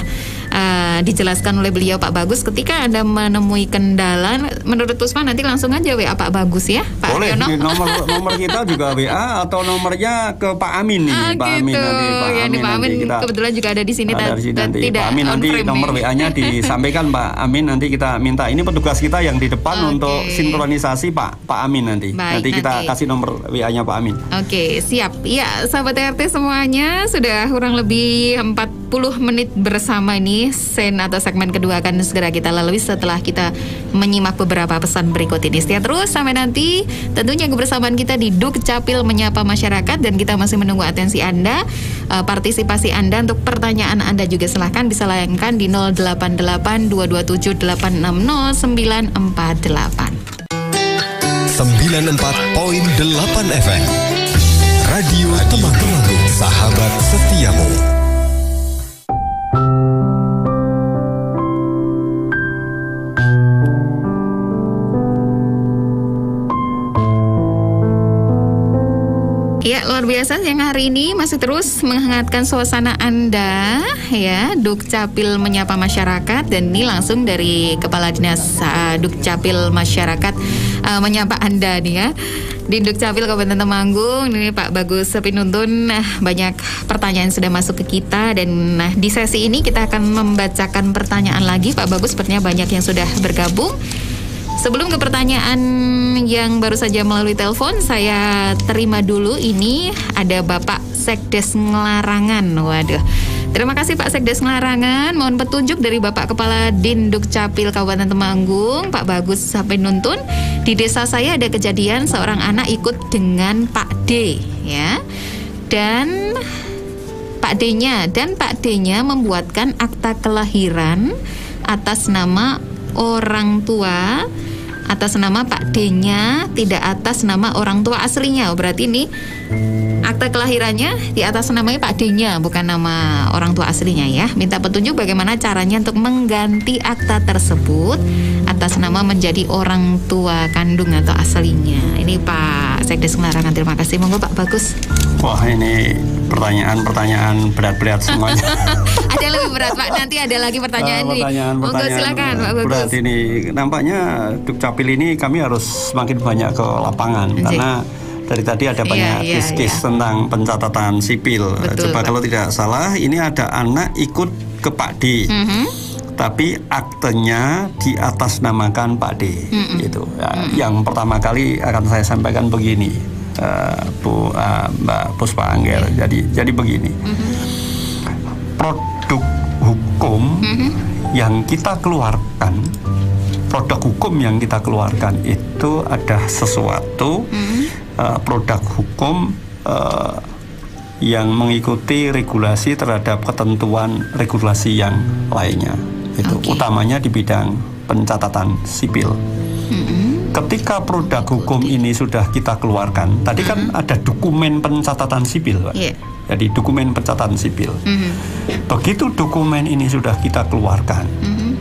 S2: dijelaskan oleh beliau Pak Bagus. Ketika Anda menemui kendala, menurut Puspa nanti langsung aja WA Pak Bagus ya, Pak
S3: boleh,
S2: Haryono.
S3: nomor kita juga WA atau nomornya ke Pak Amin nih. Pak Amin nanti.
S2: Pak Amin kebetulan juga ada di sini.
S3: Tidak Pak Amin nanti nomor WA-nya disampaikan Pak Amin, nanti kita minta. Ini petugas kita yang di depan untuk sinkronisasi Pak Amin nanti. Nanti kita kasih nomor WA-nya Pak Amin.
S2: Oke, siap. Ya, sahabat RT semuanya, sudah kurang lebih 40 menit bersama ini. Sen atau segmen kedua akan segera kita lalui setelah kita menyimak beberapa pesan berikut ini. Setia terus sampai nanti. Tentunya kebersamaan kita di Dukcapil Menyapa Masyarakat, dan kita masih menunggu atensi Anda, partisipasi Anda. Untuk pertanyaan Anda juga silahkan bisa layangkan di 088 227 860 948.
S5: 94.8 FM Radio Temanggung, sahabat setiamu.
S2: Ya, luar biasa yang hari ini masih terus menghangatkan suasana Anda ya, Dukcapil Menyapa Masyarakat, dan ini langsung dari Kepala Dinas Dukcapil Masyarakat menyapa Anda nih ya. Di Dukcapil Kabupaten Temanggung ini Pak Bagus Pinuntun, banyak pertanyaan sudah masuk ke kita, dan di sesi ini kita akan membacakan pertanyaan lagi. Pak Bagus sepertinya banyak yang sudah bergabung. Sebelum ke pertanyaan yang baru saja melalui telepon, saya terima dulu. Ini ada Bapak Sekdes Ngelarangan. Waduh, terima kasih Pak Sekdes Ngelarangan. Mohon petunjuk dari Bapak Kepala Din Dukcapil Kabupaten Temanggung, Pak Bagus sampai nuntun. Di desa saya ada kejadian seorang anak ikut dengan Pak D, ya, dan Pak D-nya membuatkan akta kelahiran atas nama orang tua, atas nama Pak D-nya, tidak atas nama orang tua aslinya. Berarti ini akta kelahirannya di atas namanya Pak D-nya, bukan nama orang tua aslinya ya. Minta petunjuk bagaimana caranya untuk mengganti akta tersebut atas nama menjadi orang tua kandung atau aslinya. Ini Pak Sekdes Ngelarangan, terima kasih. Monggo Pak Bagus.
S3: Wah, ini pertanyaan berat-berat semuanya.
S2: Ada yang lebih berat Pak, nanti ada lagi pertanyaan nih. Monggo silakan Pak Bagus.
S3: Berat ini, nampaknya Dukcapil ini kami harus semakin banyak ke lapangan. Karena dari tadi ada banyak kes-kes tentang pencatatan sipil.
S2: Betul,
S3: Coba
S2: Pak.
S3: Kalau tidak salah ini ada anak ikut ke Pak D. tapi aktenya diatasnamakan Pak D. Gitu. Yang pertama kali akan saya sampaikan begini, Mbak Puspa Angger. Jadi begini, produk hukum yang kita keluarkan, itu ada sesuatu produk hukum yang mengikuti regulasi terhadap ketentuan regulasi yang lainnya. Itu utamanya di bidang pencatatan sipil. Ketika produk hukum ini sudah kita keluarkan, tadi kan ada dokumen pencatatan sipil, Pak. Jadi dokumen pencatatan sipil. Begitu dokumen ini sudah kita keluarkan,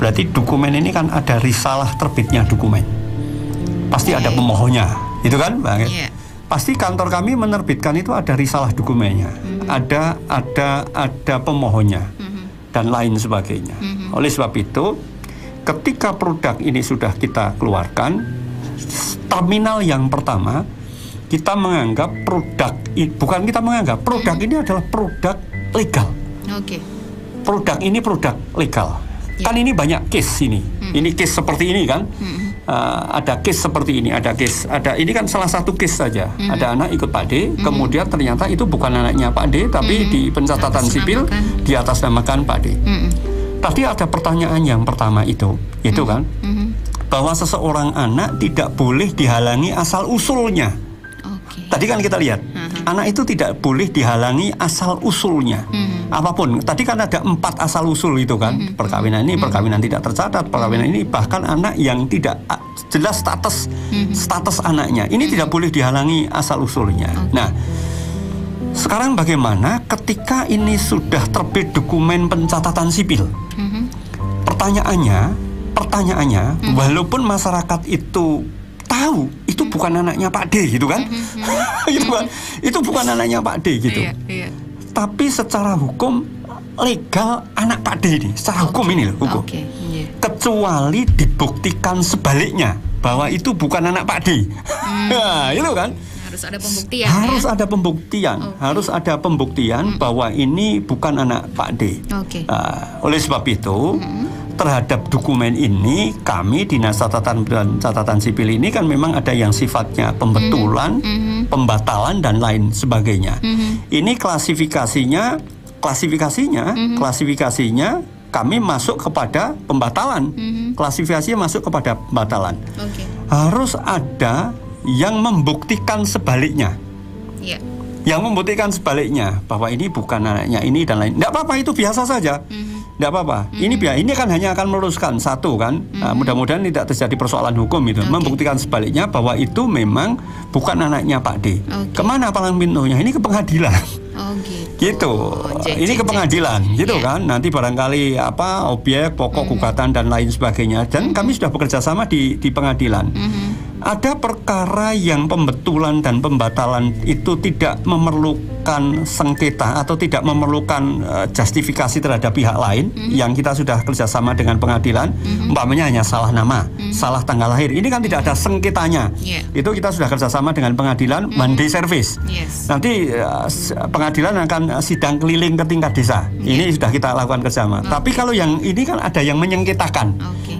S3: berarti dokumen ini kan ada risalah terbitnya dokumen. Pasti ada pemohonnya, itu kan, Bang? Pasti kantor kami menerbitkan itu ada risalah dokumennya, ada pemohonnya, dan lain sebagainya. Oleh sebab itu, ketika produk ini sudah kita keluarkan, terminal yang pertama kita menganggap produk ini adalah produk legal. Produk ini produk legal. Kan ini banyak case ini. Ini case seperti ini kan. Ada case seperti ini, ini kan salah satu case saja. Ada anak ikut Pak D, kemudian ternyata itu bukan anaknya Pak D, tapi di pencatatan sipil diatasnamakan Pak D. Tadi ada pertanyaan yang pertama itu kan, bahwa seseorang anak tidak boleh dihalangi asal usulnya. Tadi kan kita lihat, anak itu tidak boleh dihalangi asal usulnya. Apapun, tadi kan ada 4 asal usul itu kan, perkawinan ini, perkawinan tidak tercatat, perkawinan ini, bahkan anak yang tidak jelas status anaknya, ini tidak boleh dihalangi asal usulnya. Nah, sekarang bagaimana ketika ini sudah terbit dokumen pencatatan sipil? Pertanyaannya, walaupun masyarakat itu tahu itu bukan anaknya Pak D gitu kan, gitu kan, itu bukan anaknya Pak D gitu. Tapi secara hukum legal anak Pak D ini, secara hukum ini loh, hukum. Kecuali dibuktikan sebaliknya bahwa itu bukan anak Pak D. Nah, itu kan. Harus ada pembuktian bahwa ini bukan anak Pak D. Oleh sebab itu, terhadap dokumen ini kami Dinas Catatan dan Catatan Sipil ini kan memang ada yang sifatnya pembetulan, pembatalan dan lain sebagainya. Ini klasifikasinya kami masuk kepada pembatalan. Klasifikasinya masuk kepada pembatalan. Harus ada yang membuktikan sebaliknya. Yang membuktikan sebaliknya bahwa ini bukan anaknya ini dan lain. Tidak apa-apa, itu biasa saja. Tidak apa-apa. Ini kan hanya akan meluruskan satu kan. Mudah-mudahan tidak terjadi persoalan hukum itu. Membuktikan sebaliknya bahwa itu memang bukan anaknya Pak D. Kemana palang pintunya? Ini ke pengadilan. Gitu. Ini ke pengadilan, gitu kan. Nanti barangkali objek, pokok gugatan dan lain sebagainya. Dan kami sudah bekerja sama di pengadilan. Ada perkara yang pembetulan dan pembatalan itu tidak memerlukan sengketa atau tidak memerlukan justifikasi terhadap pihak lain yang kita sudah kerjasama dengan pengadilan. Umpamanya hanya salah nama, salah tanggal lahir. Ini kan tidak ada sengketanya. Itu kita sudah kerjasama dengan pengadilan one day service. Nanti pengadilan akan sidang keliling ke tingkat desa. Ini sudah kita lakukan kerjasama. Tapi kalau yang ini kan ada yang menyengketakan.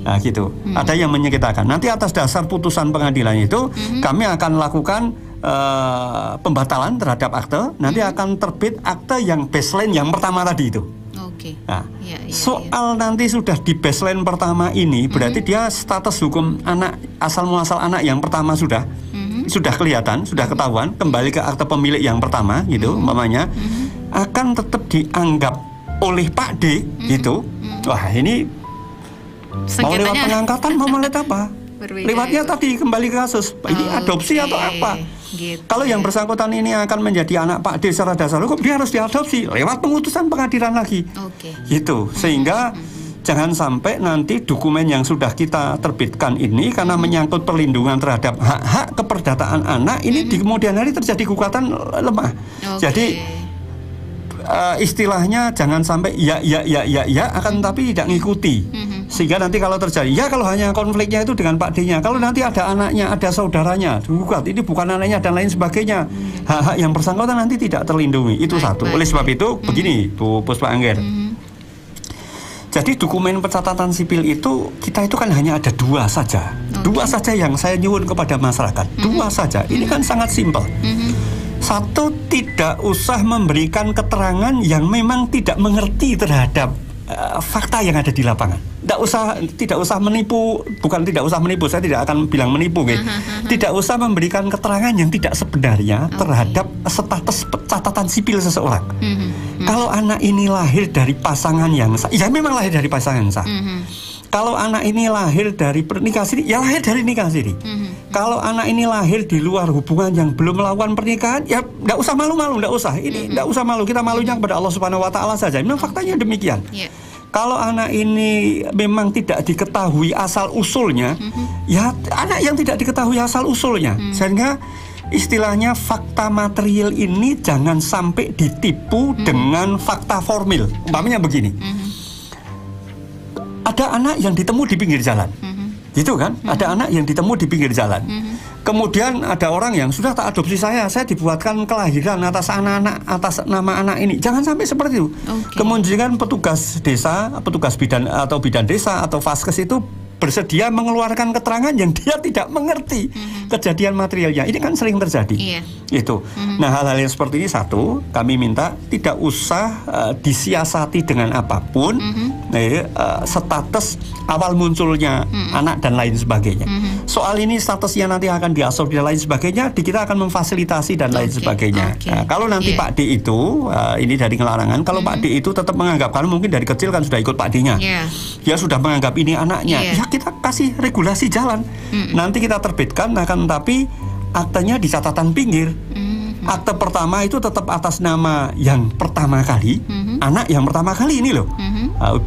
S3: Nah gitu, ada yang menyengketakan. Nanti atas dasar putusan pengadilan itu kami akan lakukan pembatalan terhadap akte. Nanti akan terbit akte yang baseline yang pertama tadi itu. Nah, soal nanti sudah di baseline pertama ini berarti dia status hukum anak asal muasal anak yang pertama sudah kelihatan, sudah ketahuan, kembali ke akte pemilik yang pertama gitu umpamanya, akan tetap dianggap oleh Pak D gitu. Wah, ini mau lewat pengangkatan, mau lewat apa? Lewatnya tadi kembali ke kasus. Ini adopsi atau apa? Gitu. Kalau yang bersangkutan ini akan menjadi anak Pak D secara dasar hukum, dia harus diadopsi lewat pengutusan pengadilan lagi. Gitu. Sehingga jangan sampai nanti dokumen yang sudah kita terbitkan ini karena menyangkut perlindungan terhadap hak-hak keperdataan anak ini di kemudian hari terjadi gugatan lemah. Jadi istilahnya jangan sampai ya akan tapi tidak ngikuti. Sehingga nanti kalau terjadi kalau hanya konfliknya itu dengan Pak D-nya, kalau nanti ada anaknya, ada saudaranya gugat ini bukan anaknya dan lain sebagainya, hak-hak yang bersangkutan nanti tidak terlindungi. Itu satu. Oleh sebab itu begini Bu Puspa Angger, Jadi dokumen pencatatan sipil itu kita itu kan hanya ada 2 saja. 2 saja yang saya nyuwun kepada masyarakat. 2 saja. Ini kan sangat simpel. 1, tidak usah memberikan keterangan yang memang tidak mengerti terhadap fakta yang ada di lapangan. Tidak usah menipu, bukan tidak usah menipu, saya tidak akan bilang menipu, gitu. Tidak usah memberikan keterangan yang tidak sebenarnya terhadap status catatan sipil seseorang. Kalau anak ini lahir dari pasangan yang sah, ya memang lahir dari pasangan sah. Kalau anak ini lahir dari nikah siri, ya lahir dari nikah siri. Kalau anak ini lahir di luar hubungan yang belum melakukan pernikahan, ya tidak usah malu-malu, tidak usah. Ini tidak usah malu, kita malunya kepada Allah Subhanahu Wa Taala saja. Memang faktanya demikian. Kalau anak ini memang tidak diketahui asal usulnya, ya anak yang tidak diketahui asal usulnya, sehingga istilahnya fakta material ini jangan sampai ditipu dengan fakta formil. Umpamanya begini, ada anak yang ditemu di pinggir jalan, gitu kan? Ada anak yang ditemu di pinggir jalan. Kemudian ada orang yang sudah tak adopsi saya dibuatkan kelahiran atas nama anak ini. Jangan sampai seperti itu. Kemudian petugas desa, petugas bidan atau bidan desa atau vaskes itu bersedia mengeluarkan keterangan yang dia tidak mengerti kejadian materialnya. Ini kan sering terjadi. Itu. Nah, hal-hal yang seperti ini, 1, kami minta tidak usah disiasati dengan apapun status awal munculnya anak dan lain sebagainya. Soal ini statusnya nanti akan diadopsi dan lain sebagainya, kita akan memfasilitasi dan lain sebagainya. Nah, kalau nanti Pak D itu ini dari Ngelarangan, kalau Pak D itu tetap menganggap, karena mungkin dari kecil kan sudah ikut Pak D-nya, dia sudah menganggap ini anaknya, ya kita kasih regulasi jalan. Nanti kita terbitkan, akan tetapi aktenya di catatan pinggir. Akte pertama itu tetap atas nama yang pertama kali, anak yang pertama kali ini loh,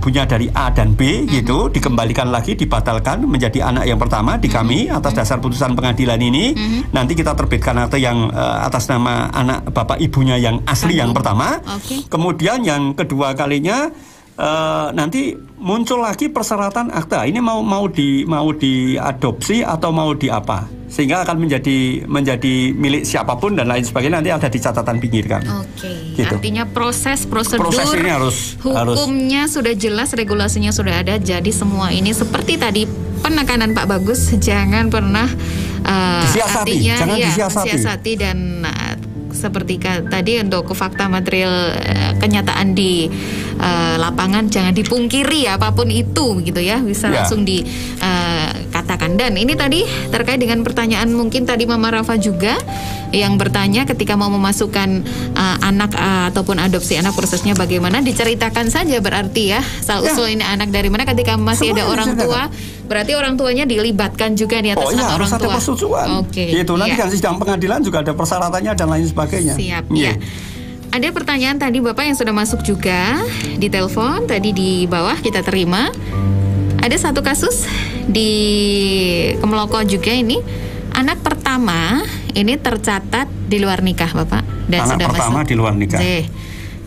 S3: punya dari A dan B gitu, dikembalikan lagi, dibatalkan menjadi anak yang pertama di kami atas dasar putusan pengadilan ini. Nanti kita terbitkan akte yang atas nama anak bapak ibunya yang asli yang pertama. Kemudian yang kedua kalinya nanti muncul lagi persyaratan akta ini mau diadopsi atau mau di apa, sehingga akan menjadi milik siapapun dan lain sebagainya, nanti ada di catatan pinggir kan. Gitu.
S2: Artinya prosedur
S3: ini harus
S2: hukumnya sudah jelas, regulasinya sudah ada. Jadi semua ini seperti tadi penekanan Pak Bagus, jangan pernah
S3: disiasati, jangan disiasati
S2: dan seperti tadi untuk fakta material kenyataan di lapangan jangan dipungkiri apapun itu gitu ya, bisa langsung dikatakan. Dan ini tadi terkait dengan pertanyaan mungkin tadi Mama Rafa juga yang bertanya ketika mau memasukkan anak ataupun adopsi anak, prosesnya bagaimana, diceritakan saja berarti ya asal usul ini anak dari mana. Ketika masih ada orang tua, berarti orang tuanya dilibatkan juga nih atas nama orang tua.
S3: Harus ada persetujuan. Itu nanti kan sidang pengadilan juga ada persyaratannya dan lain sebagainya.
S2: Siap. Ada pertanyaan tadi Bapak yang sudah masuk juga di telepon tadi di bawah kita terima. Ada satu kasus di Kemeloko juga ini, anak pertama ini tercatat di luar nikah Bapak dan
S3: anak
S2: sudah
S3: pertama
S2: masuk
S3: di luar nikah.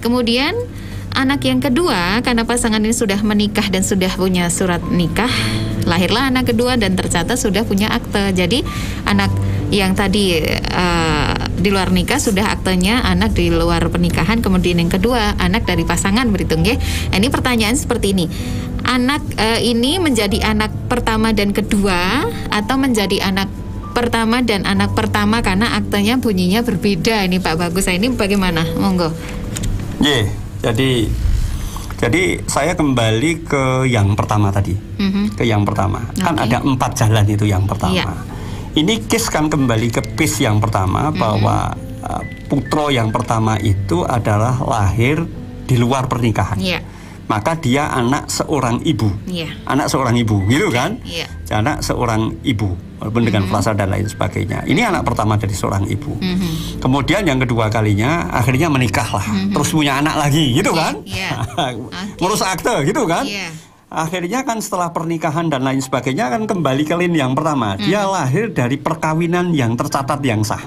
S2: Kemudian anak yang kedua, karena pasangan ini sudah menikah dan sudah punya surat nikah, lahirlah anak kedua dan tercatat sudah punya akte. Jadi anak yang tadi di luar nikah sudah aktenya anak di luar pernikahan, kemudian yang kedua anak dari pasangan, berhitung ya. Ini pertanyaan seperti ini. Anak ini menjadi anak pertama dan kedua atau menjadi anak pertama dan anak pertama karena aktenya bunyinya berbeda. Ini Pak Bagus, ini bagaimana? Monggo.
S3: Jadi saya kembali ke yang pertama tadi, ke yang pertama. Kan ada 4 jalan itu yang pertama. Ini case kan kembali ke case yang pertama, bahwa putra yang pertama itu adalah lahir di luar pernikahan. Maka dia anak seorang ibu, anak seorang ibu, gitu kan? Anak seorang ibu, walaupun dengan frasa dan lain sebagainya. Ini anak pertama dari seorang ibu. Kemudian yang kedua kalinya akhirnya menikahlah, terus punya anak lagi, gitu kan? Ngurus akte, gitu kan? Akhirnya kan setelah pernikahan dan lain sebagainya kan kembali ke lini yang pertama. Dia lahir dari perkawinan yang tercatat yang sah.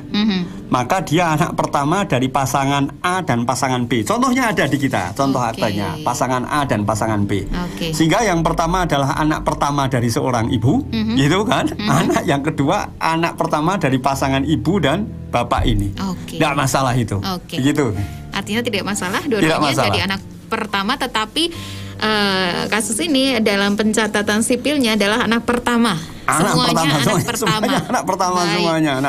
S3: Maka dia anak pertama dari pasangan A dan pasangan B. Contohnya ada di kita, contoh aktenya, pasangan A dan pasangan B. Sehingga yang pertama adalah anak pertama dari seorang ibu, gitu kan? Anak yang kedua anak pertama dari pasangan ibu dan bapak ini. Tidak masalah itu. Gitu.
S2: Artinya tidak masalah, dua-duanya jadi anak pertama, tetapi kasus ini dalam pencatatan sipilnya adalah anak pertama. Semuanya anak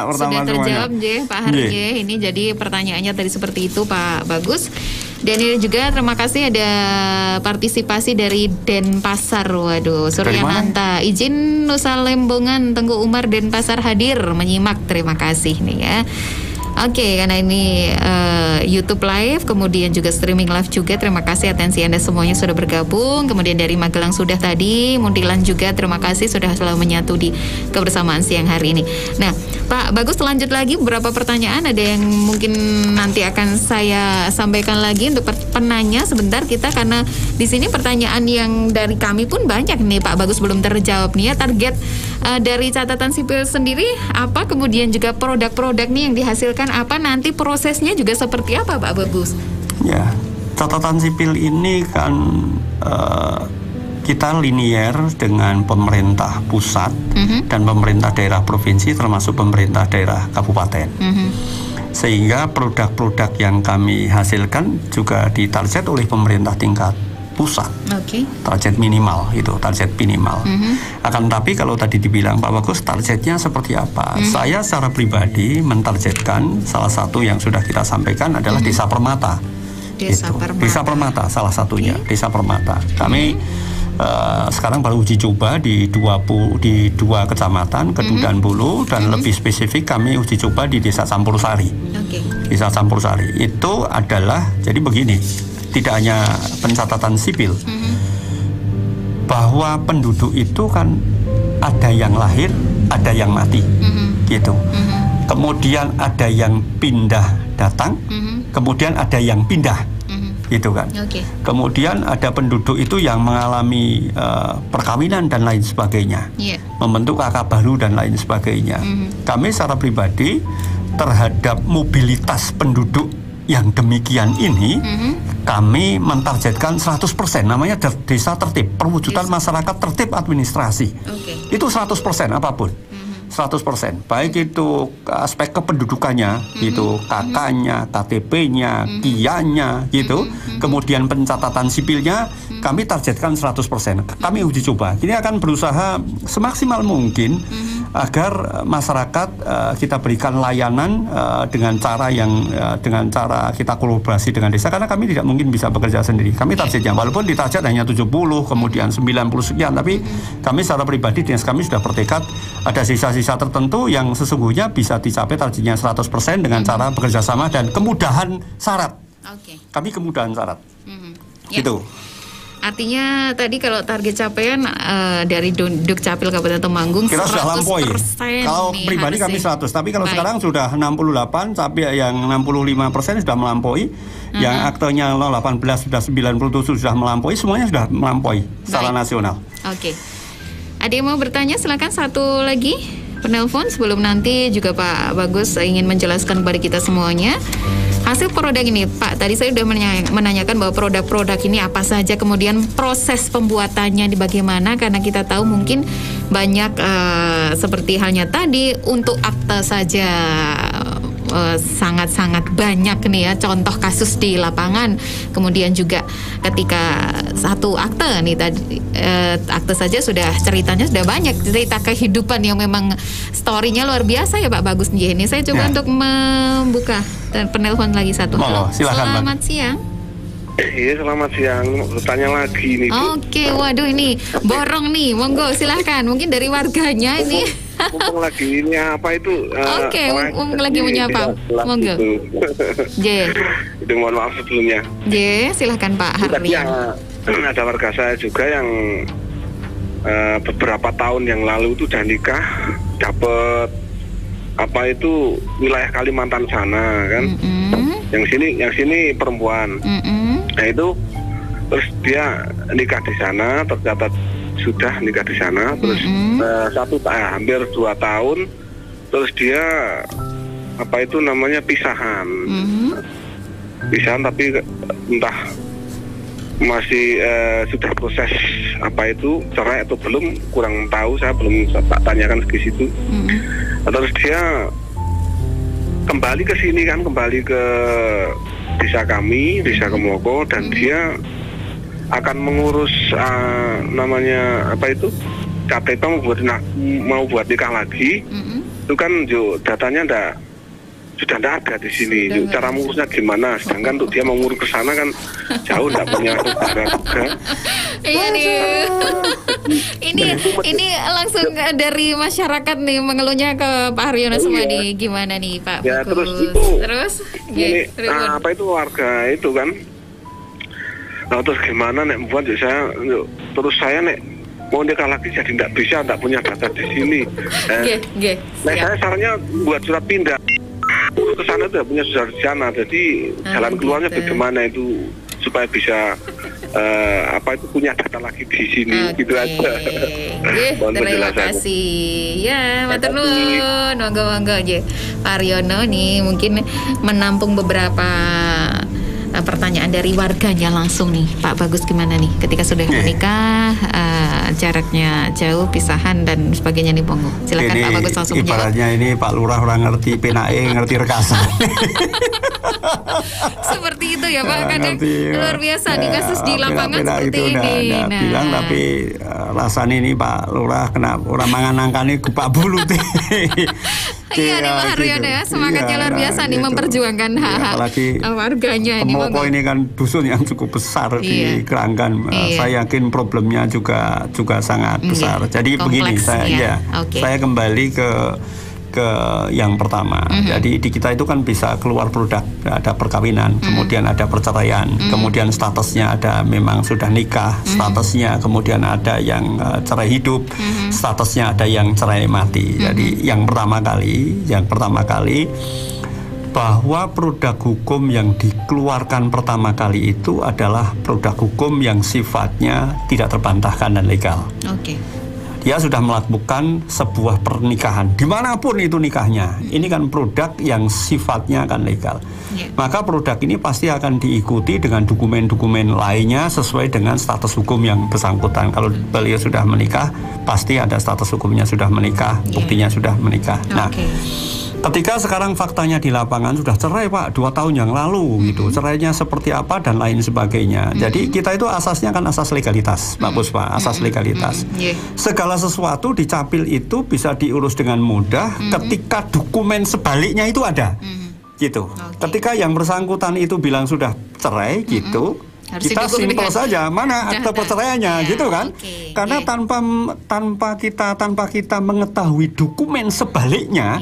S2: pertama. Sudah terjawab Pak Harje. Ini jadi pertanyaannya tadi seperti itu Pak Bagus. Dan ini juga terima kasih ada partisipasi dari Denpasar. Waduh, Suryananta. Izin Nusa Lembongan Tengku Umar Denpasar hadir menyimak. Terima kasih nih ya. Oke, karena ini YouTube live, kemudian juga streaming live juga. Terima kasih atensi Anda semuanya sudah bergabung. Kemudian dari Magelang sudah tadi, Muntilan juga terima kasih sudah selalu menyatu di kebersamaan siang hari ini. Nah, Pak Bagus lanjut lagi beberapa pertanyaan. Ada yang mungkin nanti akan saya sampaikan lagi untuk penanya sebentar kita, karena di sini pertanyaan yang dari kami pun banyak nih Pak Bagus belum terjawab nih ya. Target dari catatan sipil sendiri apa, kemudian juga produk-produk nih yang dihasilkan apa, nanti prosesnya juga seperti apa Pak Bagus?
S3: Ya, catatan sipil ini kan kita linier dengan pemerintah pusat dan pemerintah daerah provinsi termasuk pemerintah daerah kabupaten. Sehingga produk-produk yang kami hasilkan juga ditarget oleh pemerintah tingkat pusat. Target minimal itu, target minimal. Akan tapi kalau tadi dibilang Pak Bagus targetnya seperti apa? Saya secara pribadi mentargetkan salah satu yang sudah kita sampaikan adalah Desa Permata. Desa Permata salah satunya, Desa Permata. Kami sekarang baru uji coba di dua kecamatan, Kedu dan Bulu, dan lebih spesifik kami uji coba di Desa Campursari. Desa Campursari itu adalah jadi begini. Tidak hanya pencatatan sipil, bahwa penduduk itu kan ada yang lahir, ada yang mati, gitu. Kemudian ada yang pindah datang, kemudian ada yang pindah, gitu kan. Kemudian ada penduduk itu yang mengalami perkawinan dan lain sebagainya, membentuk kakak baru dan lain sebagainya. Kami secara pribadi terhadap mobilitas penduduk yang demikian ini, kami mentargetkan 100%, namanya desa tertib, perwujudan masyarakat tertib administrasi. Itu 100% apapun. 100%, baik itu aspek kependudukannya, itu KK-nya, KTP-nya, KIA-nya, gitu. Kemudian pencatatan sipilnya kami targetkan 100%. Kami uji coba. Ini akan berusaha semaksimal mungkin agar masyarakat kita berikan layanan dengan cara kita kolaborasi dengan desa, karena kami tidak mungkin bisa bekerja sendiri. Kami targetnya walaupun ditarget hanya 70, kemudian 90 sekian, tapi kami secara pribadi dinas kami sudah bertekad ada sisa-sisa tertentu yang sesungguhnya bisa dicapai targetnya 100% dengan cara bekerja sama dan kemudahan syarat. Kami kemudahan syarat. Gitu.
S2: Artinya tadi kalau target capaian dari Dukcapil Kabupaten Temanggung
S3: kita sudah lampaui. Kalau pribadi kami 100, tapi kalau sekarang sudah 68, sampai yang 65% sudah melampaui. Yang aktenya 018 sudah 97 sudah melampaui, semuanya sudah melampaui secara nasional.
S2: Ada yang mau bertanya, silakan satu lagi penelpon sebelum nanti juga Pak Bagus ingin menjelaskan kepada kita semuanya. Hasil produk ini, Pak, tadi saya sudah menanyakan bahwa produk-produk ini apa saja, kemudian proses pembuatannya di bagaimana, karena kita tahu mungkin banyak seperti halnya tadi untuk akte saja sangat-sangat banyak nih ya contoh kasus di lapangan. Kemudian juga ketika satu akte nih tadi akte saja sudah ceritanya sudah banyak, cerita kehidupan yang memang story-nya luar biasa ya Pak Bagus. Ini saya coba untuk membuka dan penelpon lagi satu. Halo,
S3: silakan,
S2: selamat siang.
S4: Iya, selamat siang. Bertanya lagi nih.
S2: Oke, waduh ini borong nih. Monggo silahkan. Mungkin dari warganya ini.
S4: Mumpung lagi ini apa itu?
S2: Mumpung lagi menyapa. Monggo. J.
S4: Itu mohon maaf sebelumnya.
S2: J, silahkan Pak Harmi.
S4: Ada warga saya juga yang beberapa tahun yang lalu itu udah nikah, dapat apa itu wilayah Kalimantan sana kan. Yang sini perempuan. Nah itu terus dia nikah di sana, tercatat sudah nikah di sana, terus hampir 2 tahun, terus dia apa itu namanya pisahan, tapi entah masih sudah proses apa itu cerai atau belum, kurang tahu, saya belum tak tanyakan ke situ. Terus dia kembali ke sini kan, kembali ke desa kami, desa Kemoko, dan dia akan mengurus namanya apa itu KTP mau buat nikah lagi, itu kan datanya sudah tidak ada di sini. Cara mengurusnya gimana? Sedangkan untuk dia mau ngurus ke sana kan jauh, tidak punya saudara juga.
S2: Iya nih. Ini langsung dari masyarakat nih mengeluhnya ke Pak Haryono semua nih. Gimana nih Pak?
S4: Ya
S2: Bagus.
S4: terus ini apa itu warga itu kan? Nah terus gimana nek buat saya nek mau nikah lagi jadi tidak punya data di sini. Nah saya sarannya buat surat pindah ke sana, itu punya saudara di sana, jadi jalan keluarnya bagaimana itu supaya bisa apa itu punya data lagi di sini, gitu aja.
S2: Terima kasih ya, matur nuwun, monggo aja Pak Haryono nih mungkin menampung beberapa pertanyaan dari warganya langsung nih. Pak Bagus gimana nih ketika sudah menikah, jaraknya jauh, pisahan dan sebagainya nih, monggo. Silakan Pak Bagus langsung menjawab.
S3: Ibaratnya ini Pak Lurah orang ngerti PNAE, ngerti rekasan.
S2: Seperti itu ya Pak, kadang luar biasa di kasus di lapangan seperti ini.
S3: Nah, bilang tapi rasanya ini Pak Lurah kena orang manganangkane Pak Bulu teh.
S2: Iya nih Pak Haryono ya, semangatnya luar biasa nih memperjuangkan hak-hak warganya ini.
S3: Temoko ini kan dusun yang cukup besar di Keranggan. Saya yakin problemnya juga sangat besar. Jadi kompleks, begini, saya kembali ke yang pertama. Jadi di kita itu kan bisa keluar produk, ada perkawinan, kemudian ada perceraian, kemudian statusnya ada memang sudah nikah, statusnya kemudian ada yang cerai hidup, statusnya ada yang cerai mati. Jadi yang pertama kali bahwa produk hukum yang dikeluarkan pertama kali itu adalah produk hukum yang sifatnya tidak terbantahkan dan legal. Dia sudah melakukan sebuah pernikahan dimanapun itu nikahnya. Ini kan produk yang sifatnya akan legal. Maka produk ini pasti akan diikuti dengan dokumen-dokumen lainnya sesuai dengan status hukum yang bersangkutan. Kalau beliau sudah menikah, pasti ada status hukumnya sudah menikah, buktinya sudah menikah. Nah, ketika sekarang faktanya di lapangan sudah cerai Pak 2 tahun yang lalu gitu, cerainya seperti apa dan lain sebagainya. Jadi kita itu asasnya kan asas legalitas, Pak Puspa, asas legalitas. Segala sesuatu di capil itu bisa diurus dengan mudah ketika dokumen sebaliknya itu ada, gitu. Ketika yang bersangkutan itu bilang sudah cerai gitu, kita simpel saja mana akte perceraiannya, gitu kan? Karena tanpa kita mengetahui dokumen sebaliknya,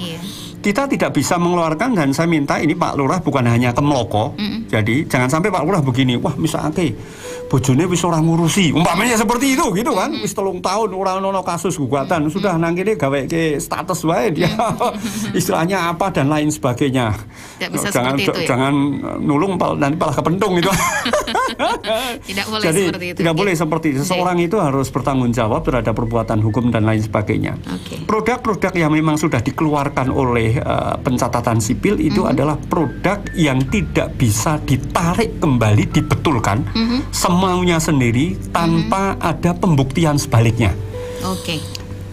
S3: kita tidak bisa mengeluarkan. Dan saya minta ini Pak Lurah bukan hanya kemloko. Jadi jangan sampai Pak Lurah begini, wah misalnya bojone wis ora ngurusi, umpamanya seperti itu gitu kan, wis 3 tahun ora ono kasus gugatan, sudah nang kene gawe ke status wae dia istilahnya apa dan lain sebagainya. Jangan nulung nanti malah kepentung itu.
S2: Tidak boleh.
S3: Jadi,
S2: seperti itu.
S3: Tidak boleh seperti itu. Seseorang itu harus bertanggung jawab terhadap perbuatan hukum dan lain sebagainya. Produk-produk yang memang sudah dikeluarkan oleh pencatatan sipil itu adalah produk yang tidak bisa ditarik kembali, dibetulkan semaunya sendiri tanpa ada pembuktian sebaliknya.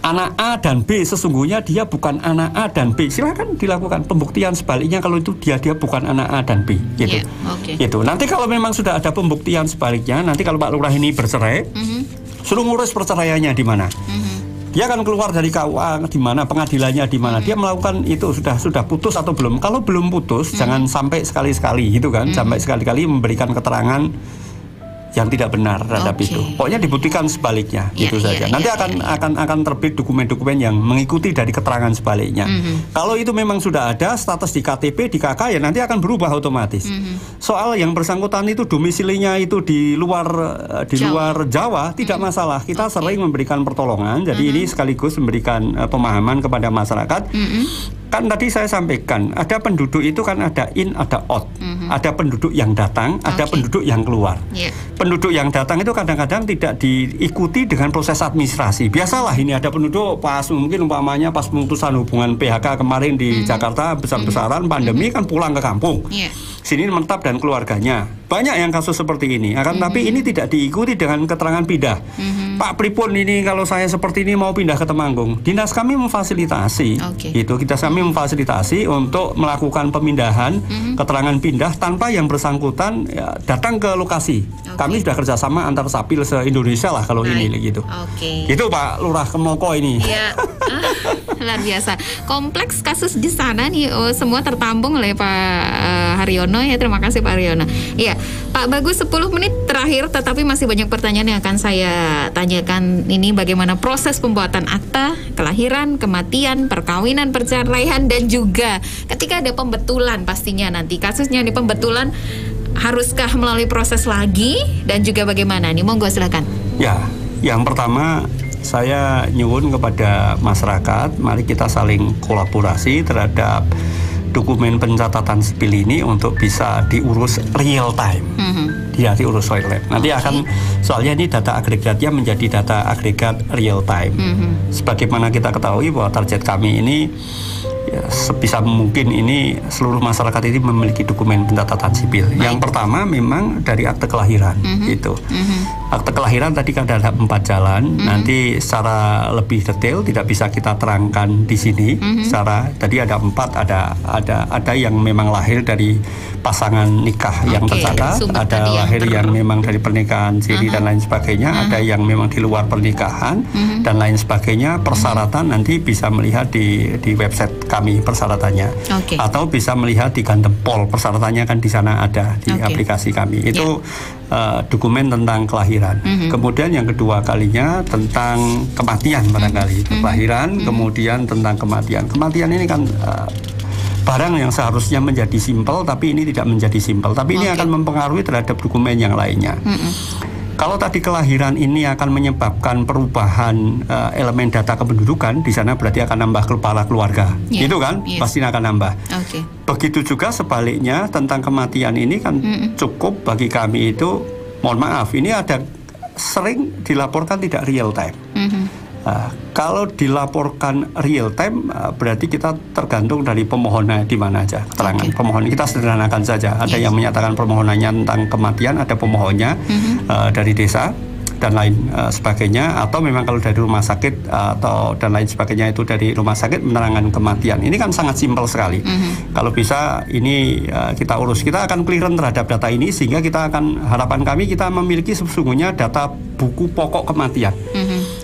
S3: Anak A dan B sesungguhnya dia bukan anak A dan B, silakan dilakukan pembuktian sebaliknya kalau itu dia bukan anak A dan B, gitu. Gitu. Nanti kalau memang sudah ada pembuktian sebaliknya, nanti kalau Pak Lurah ini bercerai, suruh ngurus perceraiannya di mana. Dia akan keluar dari KUA di mana, pengadilannya di mana, dia melakukan itu sudah putus atau belum. Kalau belum putus, jangan sampai sekali-sekali gitu kan, sampai sekali-kali memberikan keterangan yang tidak benar terhadap itu. Pokoknya dibuktikan sebaliknya, gitu saja. Nanti akan terbit dokumen-dokumen yang mengikuti dari keterangan sebaliknya. Kalau itu memang sudah ada status di KTP, di KK, ya nanti akan berubah otomatis. Soal yang bersangkutan itu domisilinya itu di luar Jawa tidak masalah. Kita sering memberikan pertolongan. Jadi ini sekaligus memberikan pemahaman kepada masyarakat. Kan tadi saya sampaikan, ada penduduk itu kan ada in, ada out. Ada penduduk yang datang, ada penduduk yang keluar. Penduduk yang datang itu kadang-kadang tidak diikuti dengan proses administrasi. Biasalah ini ada penduduk pas mungkin umpamanya pas pemutusan hubungan PHK kemarin di Jakarta besar-besaran pandemi kan pulang ke kampung. Sini menetap dan keluarganya. Banyak yang kasus seperti ini. Tapi ini tidak diikuti dengan keterangan pindah. Pak pripun ini kalau saya seperti ini mau pindah ke Temanggung. Dinas kami memfasilitasi. Dinas kami memfasilitasi untuk melakukan pemindahan, keterangan pindah tanpa yang bersangkutan datang ke lokasi. Kami sudah kerjasama antar Sapil se-Indonesia lah kalau ini gitu. Gitu Pak Lurah Kemoko ini.
S2: Ya, luar biasa. Kompleks kasus di sana nih, semua tertampung oleh Pak Haryono ya. Terima kasih Pak Haryono. Iya, Pak Bagus, 10 menit terakhir, tetapi masih banyak pertanyaan yang akan saya tanyakan. Ini bagaimana proses pembuatan akta kelahiran, kematian, perkawinan, perceraian, dan juga ketika ada pembetulan, pastinya nanti kasusnya di pembetulan haruskah melalui proses lagi, dan juga bagaimana nih? Monggo silakan.
S3: Ya, yang pertama saya nyuwun kepada masyarakat, mari kita saling kolaborasi terhadap dokumen pencatatan sipil ini untuk bisa diurus real time. Dia diurus real time. Nanti akan, soalnya ini data agregatnya menjadi data agregat real time. Sebagaimana kita ketahui bahwa target kami ini ya, sebisa mungkin ini seluruh masyarakat ini memiliki dokumen pencatatan sipil. Yang pertama memang dari akte kelahiran itu. Akte kelahiran tadi kan ada 4 jalan. Nanti secara lebih detail tidak bisa kita terangkan di sini. Secara tadi ada 4, ada yang memang lahir dari pasangan nikah yang tercatat, ada lahir yang memang dari pernikahan siri dan lain sebagainya, ada yang memang di luar pernikahan dan lain sebagainya. Persyaratan nanti bisa melihat di website kami persyaratannya, atau bisa melihat di Gantempol persyaratannya kan di sana ada di aplikasi kami. Itu dokumen tentang kelahiran. Kemudian yang kedua kalinya tentang kematian barangkali. Kelahiran, kemudian tentang kematian. Kematian ini kan barang yang seharusnya menjadi simpel, tapi ini tidak menjadi simpel. Tapi ini akan mempengaruhi terhadap dokumen yang lainnya. Kalau tadi kelahiran ini akan menyebabkan perubahan elemen data kependudukan, di sana berarti akan nambah kepala keluarga, gitu kan? Pasti akan nambah. Begitu juga sebaliknya tentang kematian ini kan cukup bagi kami itu, mohon maaf, ini ada sering dilaporkan tidak real time. Kalau dilaporkan real time berarti kita tergantung dari pemohonnya di mana aja keterangan pemohon. Kita sederhanakan saja. Ada yang menyatakan permohonannya tentang kematian, ada pemohonnya dari desa dan lain sebagainya, atau memang kalau dari rumah sakit atau dan lain sebagainya itu dari rumah sakit menerangkan kematian. Ini kan sangat simpel sekali. Kalau bisa ini kita urus, kita akan clearance terhadap data ini sehingga kita akan, harapan kami kita memiliki sesungguhnya data buku pokok kematian.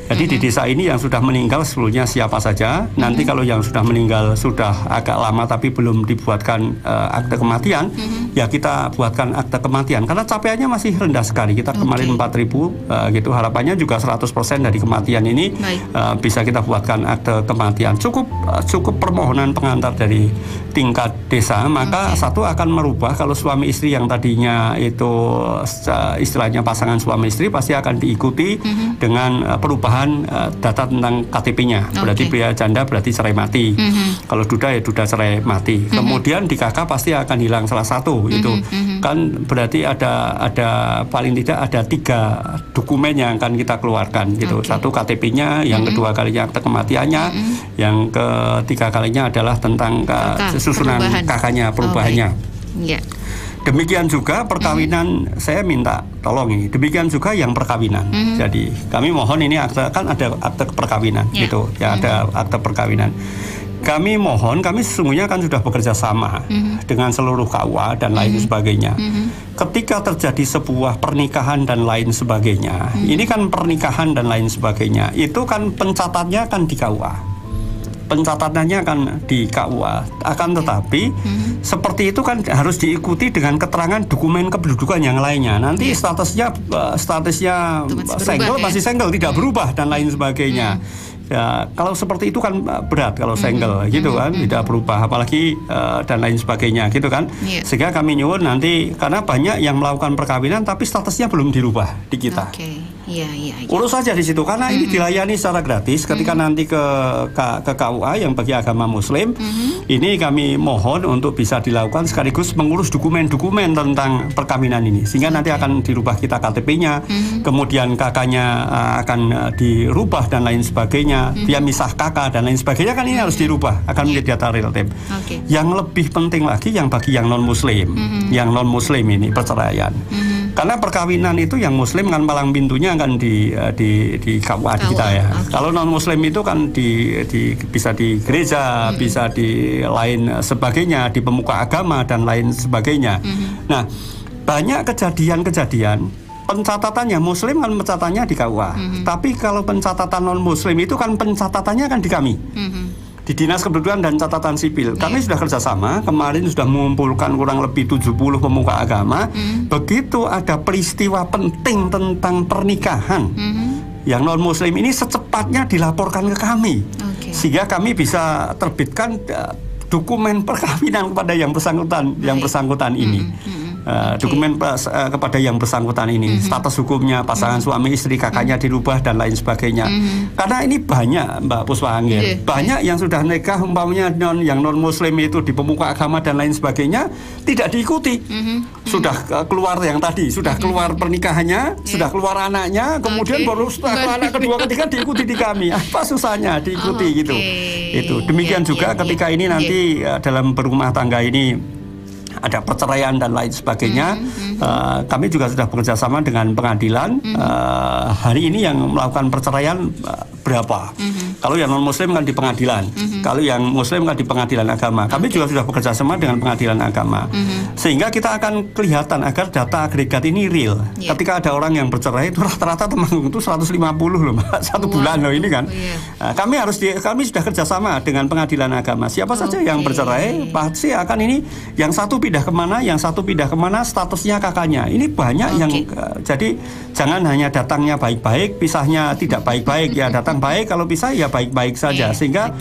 S3: Jadi di desa ini yang sudah meninggal sebelumnya siapa saja. Nanti kalau yang sudah meninggal sudah agak lama tapi belum dibuatkan akte kematian, ya kita buatkan akte kematian. Karena capaiannya masih rendah sekali. Kita kemarin 4.000 gitu. Harapannya juga 100% dari kematian ini bisa kita buatkan akte kematian. Cukup permohonan pengantar dari tingkat desa. Maka satu akan merubah, kalau suami istri yang tadinya itu istilahnya pasangan suami istri pasti akan diikuti dengan perubahan data tentang KTP-nya. Berarti pria janda berarti cerai mati. Kalau duda ya duda cerai mati. Kemudian di KK pasti akan hilang salah satu itu. Kan berarti ada paling tidak ada 3 dokumen yang akan kita keluarkan gitu. Satu KTP-nya, yang kedua kalinya akte kematiannya, yang ketiga kalinya adalah tentang susunan KK-nya, perubahannya. Demikian juga perkawinan, saya minta tolong ini. Demikian juga yang perkawinan. Jadi kami mohon ini akte, kan ada akte perkawinan gitu. Ya ada akte perkawinan. Kami mohon, kami sesungguhnya kan sudah bekerja sama dengan seluruh KUA dan lain sebagainya. Ketika terjadi sebuah pernikahan dan lain sebagainya, ini kan pernikahan dan lain sebagainya, itu kan pencatatnya kan di KUA. Pencatatannya kan di KUA. Akan tetapi seperti itu kan harus diikuti dengan keterangan dokumen kependudukan yang lainnya. Nanti statusnya single masih single, tidak berubah dan lain sebagainya. Ya, kalau seperti itu kan berat kalau single gitu kan, tidak berubah apalagi dan lain sebagainya gitu kan. Sehingga kami nyuwun nanti, karena banyak yang melakukan perkawinan tapi statusnya belum dirubah di kita. Urus saja di situ karena ini dilayani secara gratis. Ketika nanti ke KUA yang bagi agama Muslim, ini kami mohon untuk bisa dilakukan sekaligus mengurus dokumen-dokumen tentang perkawinan ini, sehingga nanti akan dirubah kita KTP-nya, kemudian kakaknya akan dirubah dan lain sebagainya, dia misah kakak dan lain sebagainya, kan ini harus dirubah, akan menjadi data real time. Yang lebih penting lagi yang bagi yang non Muslim, yang non Muslim ini perceraian. Karena perkawinan itu yang Muslim kan palang pintunya kan di KUA kita ya. Kalau non Muslim itu kan bisa di gereja, bisa di lain sebagainya, di pemuka agama dan lain sebagainya. Nah, banyak kejadian-kejadian pencatatannya Muslim kan pencatatannya di KUA, tapi kalau pencatatan non Muslim itu kan pencatatannya kan di kami. Di Dinas Kependudukan dan Catatan Sipil. Kami sudah kerjasama, kemarin sudah mengumpulkan kurang lebih 70 pemuka agama. Begitu ada peristiwa penting tentang pernikahan, yang non-Muslim ini secepatnya dilaporkan ke kami. Sehingga kami bisa terbitkan dokumen perkawinan kepada yang bersangkutan ini. Dokumen kepada yang bersangkutan ini, status hukumnya, pasangan suami istri, kakaknya dirubah dan lain sebagainya. Karena ini banyak, Mbak Puspa Angger, banyak yang sudah nikah umpamanya yang non Muslim itu di pemuka agama dan lain sebagainya tidak diikuti. Sudah keluar yang tadi, sudah keluar pernikahannya, sudah keluar anaknya, kemudian baru setelah anak kedua ketiga diikuti di kami. Apa susahnya diikuti gitu. Itu demikian juga ketika ini nanti dalam berumah tangga ini ada perceraian dan lain sebagainya, kami juga sudah bekerjasama dengan pengadilan. Hari ini yang melakukan perceraian berapa? Kalau yang non Muslim kan di pengadilan, kalau yang Muslim kan di pengadilan agama. Kami juga sudah bekerjasama dengan pengadilan agama, sehingga kita akan kelihatan agar data agregat ini real. Ketika ada orang yang bercerai itu rata-rata Temanggung itu 150 loh, Mbak, satu bulan loh ini kan. Kami sudah kerjasama dengan pengadilan agama. Siapa saja yang bercerai pasti akan ini yang satu pindah kemana, yang satu pindah kemana, statusnya kakaknya. Ini banyak yang jadi jangan hanya datangnya baik-baik, pisahnya tidak baik-baik. Ya datang baik, kalau pisah ya baik-baik saja. Sehingga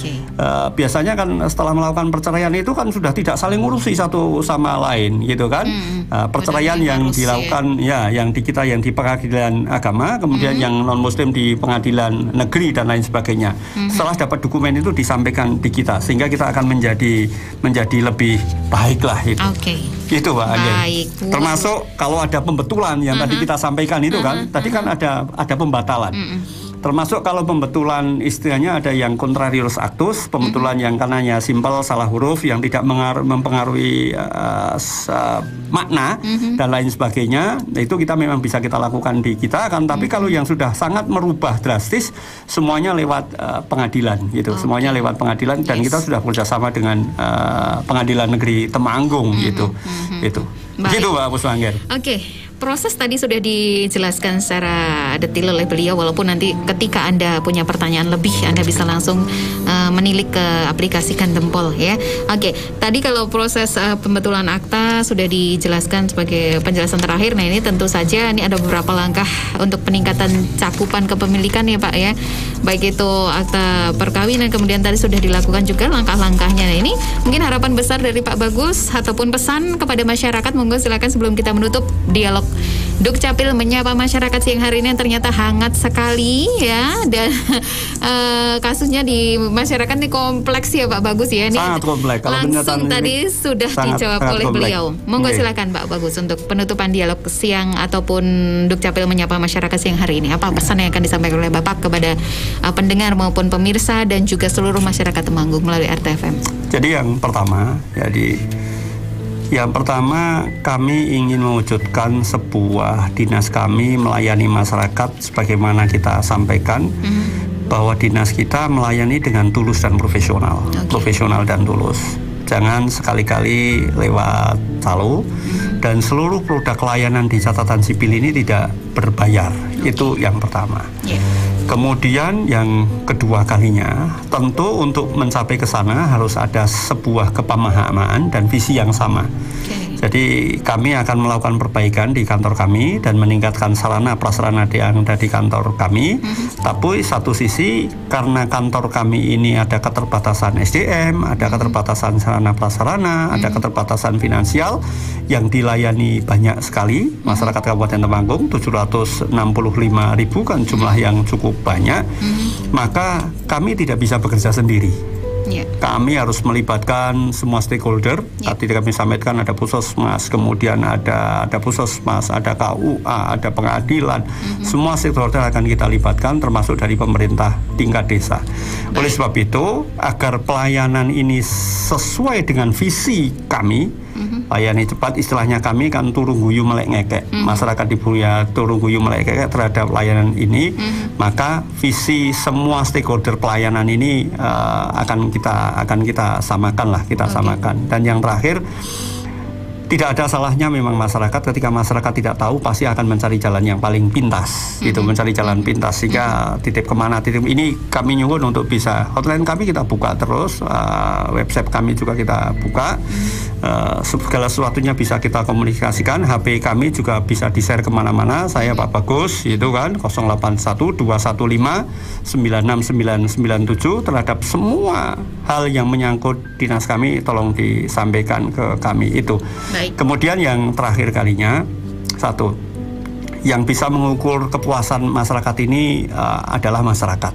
S3: biasanya kan setelah melakukan perceraian itu kan sudah tidak saling ngurusi satu sama lain gitu kan. Perceraian yang dilakukan yang di kita yang di pengadilan agama, kemudian yang non Muslim di pengadilan negeri dan lain sebagainya. Setelah dapat dokumen itu disampaikan di kita, sehingga kita akan menjadi lebih baik lah itu. Gitu Pak Angger. Termasuk kalau ada pembetulan yang tadi kita sampaikan itu kan, tadi kan ada pembatalan. Termasuk kalau pembetulan istilahnya ada yang contrarius actus, pembetulan yang karenanya simpel, salah huruf, yang tidak mempengaruhi makna dan lain sebagainya, itu kita memang bisa kita lakukan di kita kan. Tapi kalau yang sudah sangat merubah drastis, semuanya lewat pengadilan gitu, semuanya lewat pengadilan, dan kita sudah bekerjasama dengan Pengadilan Negeri Temanggung gitu. Itu. Gitu Pak Puspa Angger.
S2: Proses tadi sudah dijelaskan secara detail oleh beliau, walaupun nanti ketika Anda punya pertanyaan lebih, Anda bisa langsung menilik ke aplikasi Gandempol ya. Tadi kalau proses pembetulan akta sudah dijelaskan sebagai penjelasan terakhir. Nah ini tentu saja ini ada beberapa langkah untuk peningkatan cakupan kepemilikan ya Pak ya. Baik itu akta perkawinan, kemudian tadi sudah dilakukan juga langkah-langkahnya. Nah ini mungkin harapan besar dari Pak Bagus ataupun pesan kepada masyarakat, monggo silakan sebelum kita menutup dialog Dukcapil menyapa masyarakat siang hari ini yang ternyata hangat sekali ya, dan kasusnya di masyarakat ini kompleks ya Pak Bagus ya. Ini
S3: sangat kompleks.
S2: Langsung tadi sudah dijawab oleh beliau. Monggo silakan Pak Bagus untuk penutupan dialog siang ataupun Dukcapil menyapa masyarakat siang hari ini. Apa pesan yang akan disampaikan oleh Bapak kepada pendengar maupun pemirsa dan juga seluruh masyarakat Temanggung melalui RTFM?
S3: Jadi yang pertama kami ingin mewujudkan sebuah dinas kami melayani masyarakat sebagaimana kita sampaikan, bahwa dinas kita melayani dengan tulus dan profesional, profesional dan tulus. Jangan sekali-kali lewat calo, dan seluruh produk layanan di catatan sipil ini tidak berbayar. Itu yang pertama. Kemudian yang kedua kalinya, tentu untuk mencapai ke sana harus ada sebuah kepemahaman dan visi yang sama. Jadi kami akan melakukan perbaikan di kantor kami dan meningkatkan sarana prasarana yang ada di kantor kami. Tapi satu sisi karena kantor kami ini ada keterbatasan SDM, ada keterbatasan sarana prasarana, ada keterbatasan finansial yang dilayani banyak sekali masyarakat Kabupaten Temanggung, 765.000 kan jumlah yang cukup banyak. Maka kami tidak bisa bekerja sendiri. Kami harus melibatkan semua stakeholder. Tadi kami sampaikan ada Puskesmas, kemudian ada Puskesmas, ada KUA, ada pengadilan. Semua stakeholder akan kita libatkan, termasuk dari pemerintah tingkat desa. Oleh sebab itu, agar pelayanan ini sesuai dengan visi kami, layani cepat, istilahnya kami kan turun guyu melek ngekek. Masyarakat dibuya turun guyu melek ngekek terhadap layanan ini. Maka visi semua stakeholder pelayanan ini akan kita samakan lah, samakan. Dan yang terakhir, tidak ada salahnya memang masyarakat ketika masyarakat tidak tahu pasti akan mencari jalan yang paling pintas, gitu, mencari jalan pintas sehingga titip kemana titip ini kami nyuwun untuk bisa hotline kami kita buka terus, website kami juga kita buka, segala sesuatunya bisa kita komunikasikan, HP kami juga bisa di-share kemana-mana. Saya Pak Bagus itu kan 081215969997 terhadap semua hal yang menyangkut dinas kami tolong disampaikan ke kami itu. Kemudian yang terakhir kalinya, satu, yang bisa mengukur kepuasan masyarakat ini adalah masyarakat.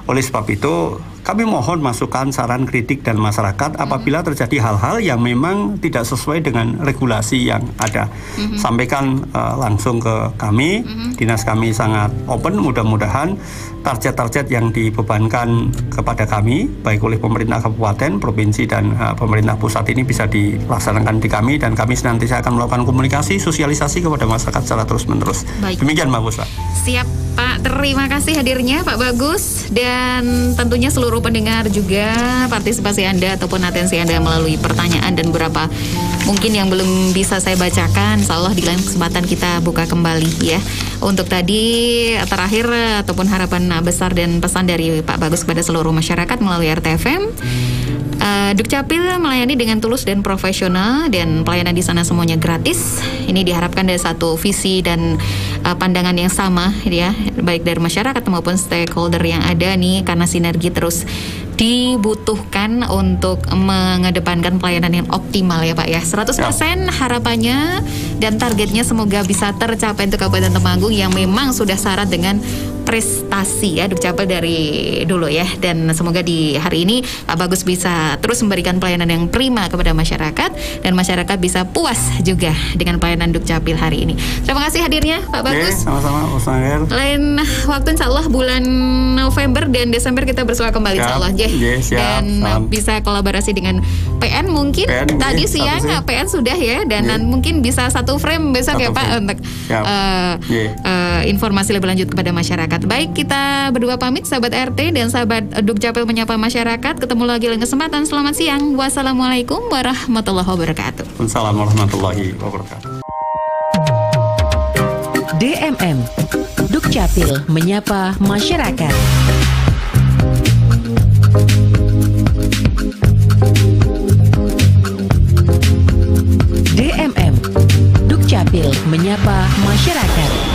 S3: Oleh sebab itu, kami mohon masukan, saran, kritik dan masyarakat apabila terjadi hal-hal yang memang tidak sesuai dengan regulasi yang ada. Sampaikan langsung ke kami, dinas kami sangat open, mudah-mudahan target-target yang dibebankan kepada kami, baik oleh pemerintah kabupaten, provinsi, dan pemerintah pusat ini bisa dilaksanakan di kami, dan kami senantiasa akan melakukan komunikasi, sosialisasi kepada masyarakat secara terus-menerus. Demikian Mbak Busra.
S2: Siap Pak, terima kasih hadirnya Pak Bagus, dan tentunya seluruh pendengar juga partisipasi Anda ataupun atensi Anda melalui pertanyaan dan beberapa mungkin yang belum bisa saya bacakan, insya Allah di lain kesempatan kita buka kembali ya. Untuk tadi terakhir ataupun harapan besar dan pesan dari Pak Bagus kepada seluruh masyarakat melalui RTFM, Dukcapil melayani dengan tulus dan profesional, dan pelayanan di sana semuanya gratis. Ini diharapkan dari satu visi dan pandangan yang sama ya, baik dari masyarakat maupun stakeholder yang ada nih, karena sinergi terus dibutuhkan untuk mengedepankan pelayanan yang optimal ya Pak ya. 100% harapannya dan targetnya semoga bisa tercapai untuk Kabupaten Temanggung yang memang sudah syarat dengan prestasi ya Dukcapil dari dulu ya, dan semoga di hari ini Pak Bagus bisa terus memberikan pelayanan yang prima kepada masyarakat dan masyarakat bisa puas juga dengan pelayanan Dukcapil hari ini. Terima kasih hadirnya Pak Bagus.
S3: Sama-sama Ustaz.
S2: Lain waktu insya Allah bulan November dan Desember kita bersua kembali insya Allah dan bisa kolaborasi dengan PN mungkin tadi siang PN sudah ya, dan mungkin bisa satu frame besok ya Pak untuk informasi lebih lanjut kepada masyarakat. Baik, kita berdua pamit sahabat RT dan sahabat Dukcapil menyapa masyarakat. Ketemu lagi lain kesempatan. Selamat siang. Wassalamualaikum warahmatullahi wabarakatuh.
S3: Waalaikumsalam warahmatullahi wabarakatuh.
S1: DMM Dukcapil menyapa masyarakat. DMM Dukcapil menyapa masyarakat.